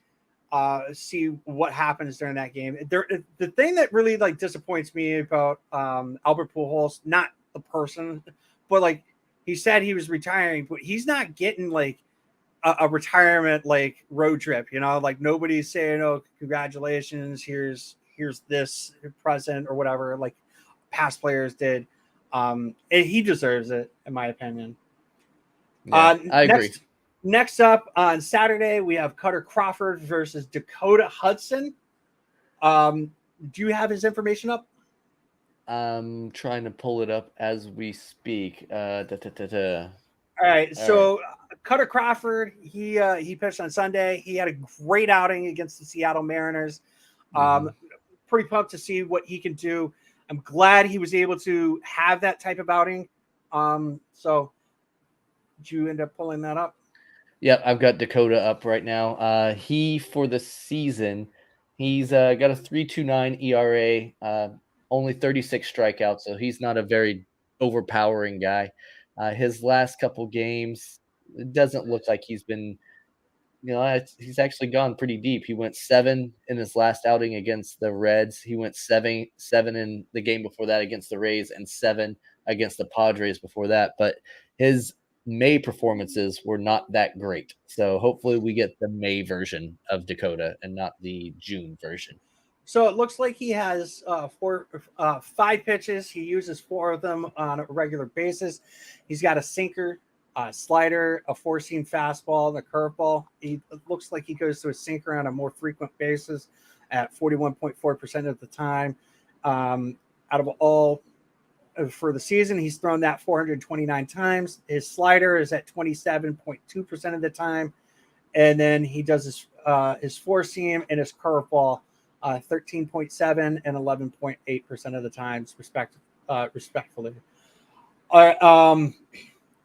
see what happens during that game. The thing that really disappoints me about Albert Pujols, not the person, but he said he was retiring, but he's not getting a retirement road trip. Nobody's saying, "Oh, congratulations, here's this present," or whatever past players did. And he deserves it, in my opinion. Yeah, I agree. Next up on Saturday, we have Cutter Crawford versus Dakota Hudson. Do you have his information up? I'm trying to pull it up as we speak. All right. So Cutter Crawford, he pitched on Sunday. He had a great outing against the Seattle Mariners. Pretty pumped to see what he can do. I'm glad he was able to have that type of outing. So did you end up pulling that up? Yep, I've got Dakota up right now. He for the season, he's got a 3.29 ERA, only 36 strikeouts, so he's not a very overpowering guy. His last couple games, it doesn't look like he's been he's actually gone pretty deep. He went 7 in his last outing against the Reds. He went 7 in the game before that against the Rays, and 7 against the Padres before that. But his May performances were not that great. So hopefully we get the May version of Dakota and not the June version. So it looks like he has 5 pitches. He uses 4 of them on a regular basis. He's got a sinker, a slider, a 4-seam fastball, and a curveball. It looks like he goes to a sinker on a more frequent basis at 41.4% of the time. Out of all for the season, he's thrown that 429 times. His slider is at 27.2% of the time. And then he does his 4-seam and his curveball 13.7 and 11.8% of the times, respectfully.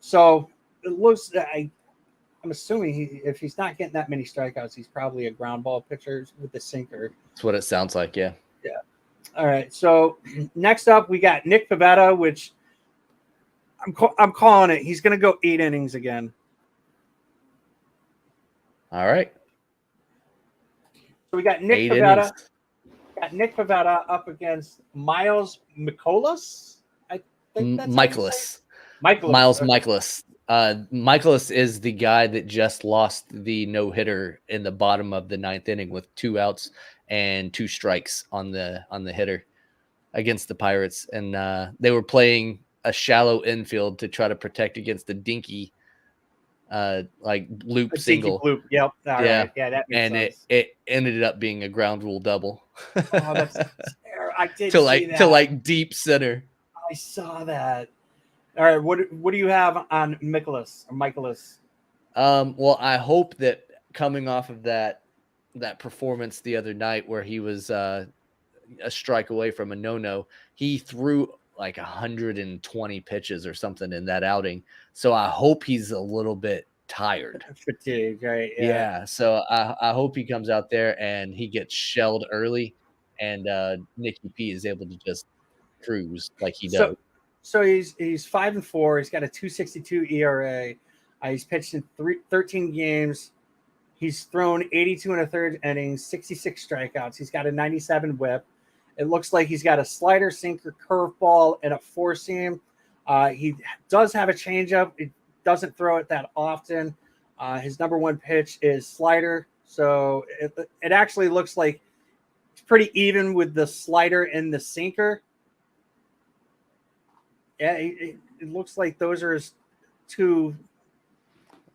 So it looks. I'm assuming if he's not getting that many strikeouts, he's probably a ground ball pitcher with the sinker. That's what it sounds like. Yeah. Yeah. All right. So next up, we got Nick Pivetta, which I'm calling it. He's going to go 8 innings again. All right. So we got Nick Pivetta. Got Nick Pivetta up against Miles Mikolas. I think that's Michaelis. Miles Michaelis. Michaelis is the guy that just lost the no-hitter in the bottom of the 9th inning with 2 outs and 2 strikes on the hitter against the Pirates, and they were playing a shallow infield to try to protect against the dinky loop single. Loop. Yep. All right. Yeah, that makes sense. It ended up being a ground rule double. Oh, that's I did to deep center. I saw that. All right, what do you have on Michaelis? Well, I hope that coming off of that performance the other night where he was a strike away from a no-no, he threw like 120 pitches or something in that outing. So I hope he's a little bit tired. Fatigued, right? Yeah. So I hope he comes out there and he gets shelled early, and Nicky P is able to just cruise like he does. So he's 5-4. He's got a 2.62 ERA. He's pitched in 13 games. He's thrown 82 1/3 innings, 66 strikeouts. He's got a 97 WHIP. It looks like he's got a slider, sinker, curveball, and a 4-seam. He does have a changeup. It doesn't throw it that often. His number 1 pitch is slider. So it actually looks like it's pretty even with the slider and the sinker. Yeah, it looks like those are his 2.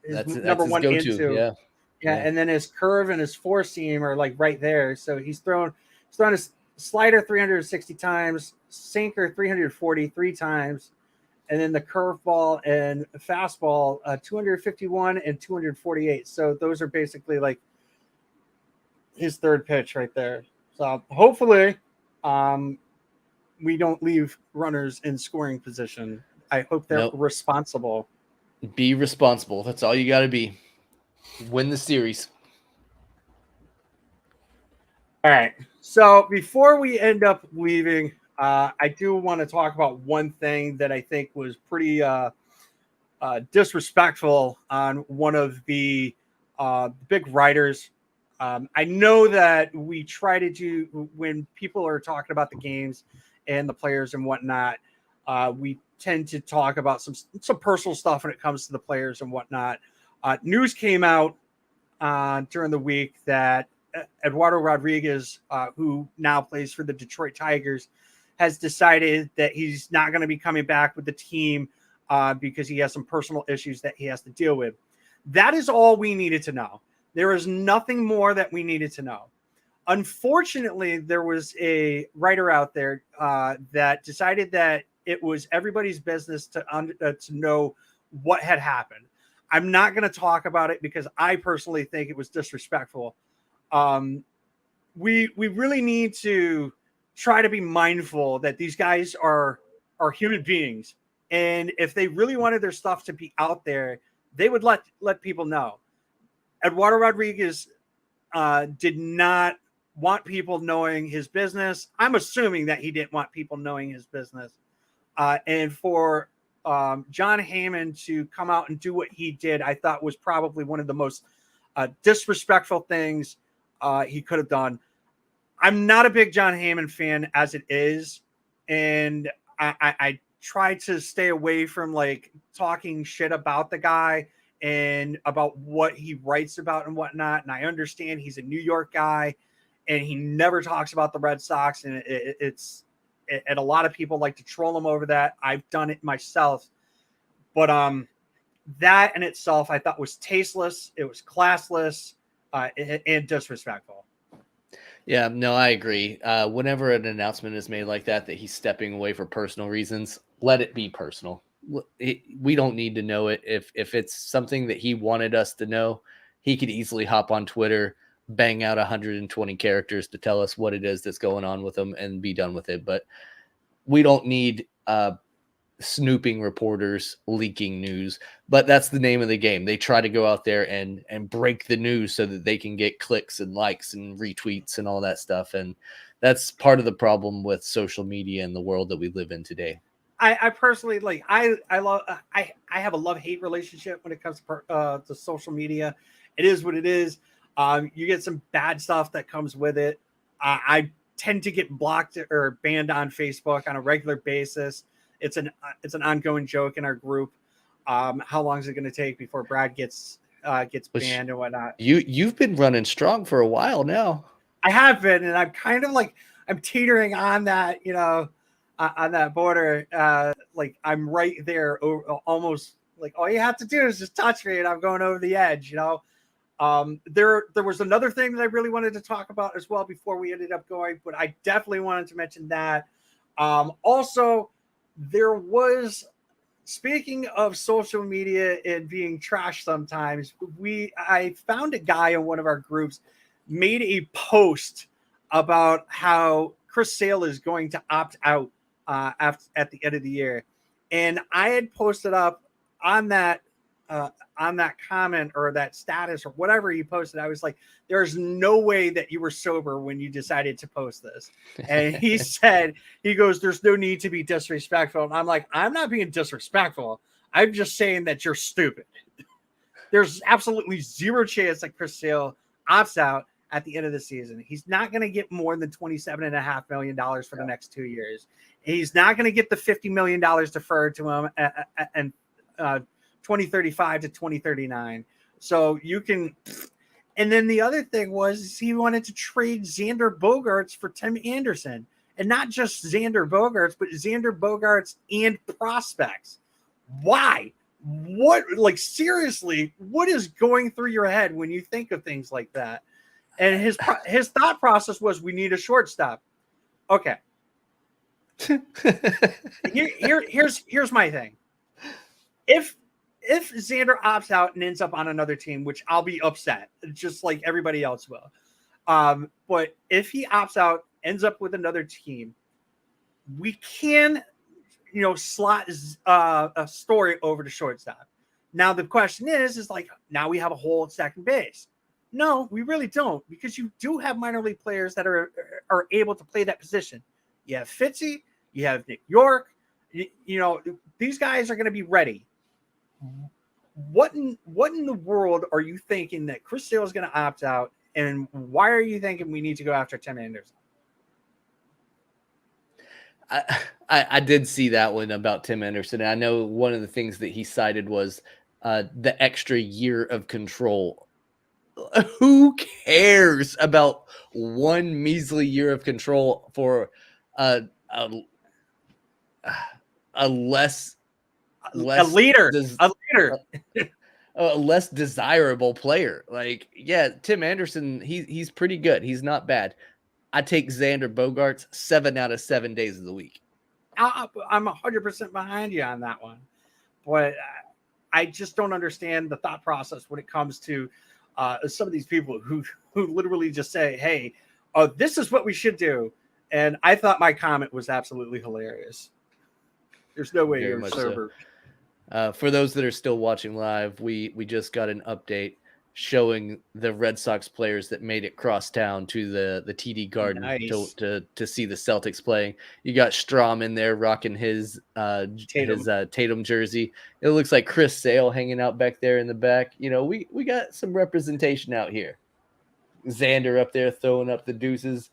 That's number 1 and 2. Yeah, and then his curve and his 4-seam are like right there. So he's thrown his slider 360 times, sinker 343 times, and then the curveball and fastball 251 and 248. So those are basically like his 3rd pitch right there. So hopefully, we don't leave runners in scoring position. I hope they're responsible. Be responsible. That's all you got to be. Win the series. All right. So before we end up leaving, I do want to talk about one thing that I think was pretty disrespectful on one of the big writers. I know that we try to do when people are talking about the games and the players and whatnot, we tend to talk about some personal stuff when it comes to the players and whatnot. News came out during the week that Eduardo Rodriguez, who now plays for the Detroit Tigers, has decided that he's not going to be coming back with the team because he has some personal issues that he has to deal with. That is all we needed to know. There is nothing more that we needed to know. Unfortunately, there was a writer out there that decided that it was everybody's business to know what had happened. I'm not going to talk about it because I personally think it was disrespectful. We really need to try to be mindful that these guys are human beings, and if they really wanted their stuff to be out there, they would let people know. Eduardo Rodriguez did not want people knowing his business. I'm assuming that he didn't want people knowing his business. And for John Heyman to come out and do what he did, I thought was probably one of the most disrespectful things he could have done. I'm not a big John Heyman fan as it is, and I try to stay away from like talking shit about the guy and about what he writes about and whatnot. And I understand he's a New York guy, and he never talks about the Red Sox, and and a lot of people like to troll him over that. I've done it myself, but that in itself I thought was tasteless. It was classless and disrespectful. Yeah, no, I agree. Whenever an announcement is made like that he's stepping away for personal reasons, let it be personal. We don't need to know it. If it's something that he wanted us to know, he could easily hop on Twitter, bang out 120 characters to tell us what it is that's going on with him and be done with it. But we don't need snooping reporters leaking news, but that's the name of the game. They try to go out there and break the news so that they can get clicks and likes and retweets and all that stuff. And that's part of the problem with social media and the world that we live in today. I personally like, I have a love-hate relationship when it comes to social media. It is what it is. You get some bad stuff that comes with it. I tend to get blocked or banned on Facebook on a regular basis. It's an ongoing joke in our group. How long is it going to take before Brad gets banned and whatnot? You've been running strong for a while now. I have been, and I'm kind of like I'm teetering on that, on that border. Like I'm right there, almost like all you have to do is just touch me, and I'm going over the edge. There was another thing that I really wanted to talk about as well before we ended up going, but I definitely wanted to mention that. Also, there was, speaking of social media and being trash sometimes, I found a guy in one of our groups made a post about how Chris Sale is going to opt out at the end of the year. And I had posted up on that comment or that status or whatever he posted. I was like, there's no way that you were sober when you decided to post this. And he he goes, there's no need to be disrespectful. And I'm like, I'm not being disrespectful. I'm just saying that you're stupid. There's absolutely zero chance that Chris Sale opts out at the end of the season. He's not going to get more than $27.5 million for the next 2 years. He's not going to get the $50 million deferred to him and 2035 to 2039. So you can. And then the other thing was he wanted to trade Xander Bogaerts for Tim Anderson, and not just Xander Bogaerts, but Xander Bogaerts and prospects. Why? What? Like, seriously, what is going through your head when you think of things like that? And his thought process was, we need a shortstop. Okay. Here's my thing. If Xander opts out and ends up on another team, which I'll be upset, just like everybody else will. But if he opts out, ends up with another team, we can, slot a Story over to shortstop. Now the question is like, now we have a hole at second base. No, we really don't, because you do have minor league players that are able to play that position. You have Fitzy, you have Nick York. These guys are going to be ready. What in the world are you thinking that Chris Sale is going to opt out, and why are you thinking we need to go after Tim Anderson? I did see that one about Tim Anderson. And I know one of the things that he cited was the extra year of control. Who cares about one measly year of control for a less less desirable player? Like, yeah, Tim Anderson, he's pretty good. He's not bad. I take Xander Bogaerts 7 out of 7 days of the week. I'm 100% behind you on that one, but I just don't understand the thought process when it comes to some of these people who literally just say, "Hey, this is what we should do," and I thought my comment was absolutely hilarious. There's no way you're sober. So. For those that are still watching live, we just got an update. showing the Red Sox players that made it cross town to the TD Garden Nice. to see the Celtics playing. You got Strom in there rocking his Tatum jersey. It looks like Chris Sale hanging out back there in the back. You know, we got some representation out here. Xander up there throwing up the deuces.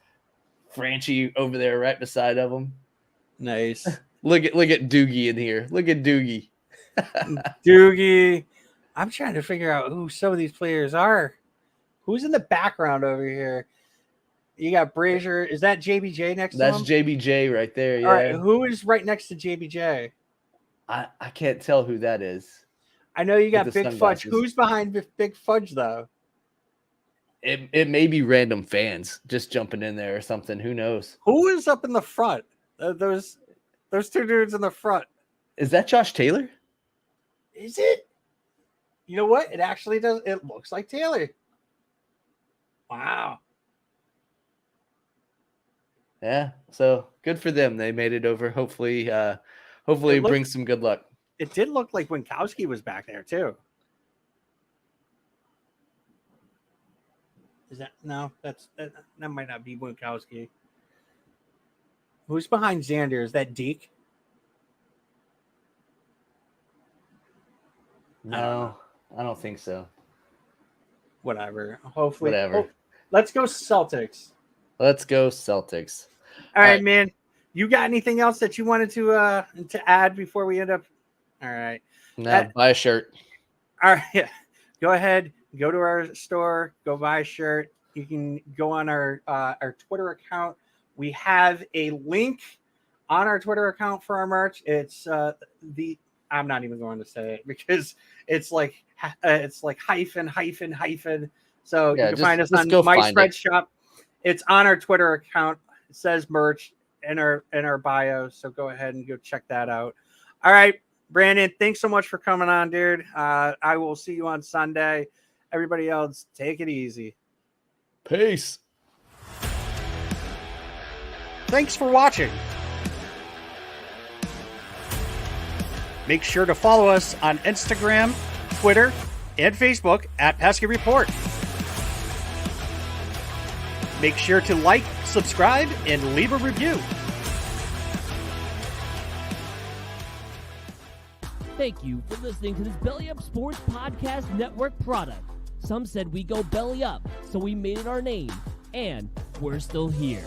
Franchi over there right beside of him. Nice. Look at Doogie in here. Look at Doogie. Doogie. I'm trying to figure out who some of these players are. Who's in the background over here? You got Brazier. Is that JBJ next to him? That's JBJ right there. Yeah. All right. Who is right next to JBJ? I can't tell who that is. I know you got With the Big Fudge. sunglasses. Who's behind Big Fudge, though? It may be random fans just jumping in there or something. Who knows? Who is up in the front? Those two dudes in the front. Is that Josh Taylor? Is it? You know what? It actually does. It looks like Taylor. Wow. Yeah. So good for them. They made it over. Hopefully it brings some good luck. It did look like Winkowski was back there too. Is that no? That might not be Winkowski. Who's behind Xander? Is that Deke? No, I don't think so. Whatever. Hopefully. Whatever. Let's go Celtics. Let's go Celtics. All right, man. You got anything else that you wanted to add before we end up? All right. Now buy a shirt. All right. Yeah. Go ahead. Go to our store. Go buy a shirt. You can go on our Twitter account. We have a link on our Twitter account for our merch. It's I'm not even going to say it because it's like hyphen. So Yeah, you can find us on go My find Spread it. Shop. It's on our Twitter account. It says merch in our bio. So go ahead and go check that out. All right, Brandon, thanks so much for coming on, dude. I will see you on Sunday. Everybody else, take it easy. Peace. Thanks for watching. Make sure to follow us on Instagram, Twitter, and Facebook at Pesky Report. Make sure to like, subscribe, and leave a review. Thank you for listening to this Belly Up Sports Podcast Network product. Some said we go belly up, so we made it our name, and we're still here.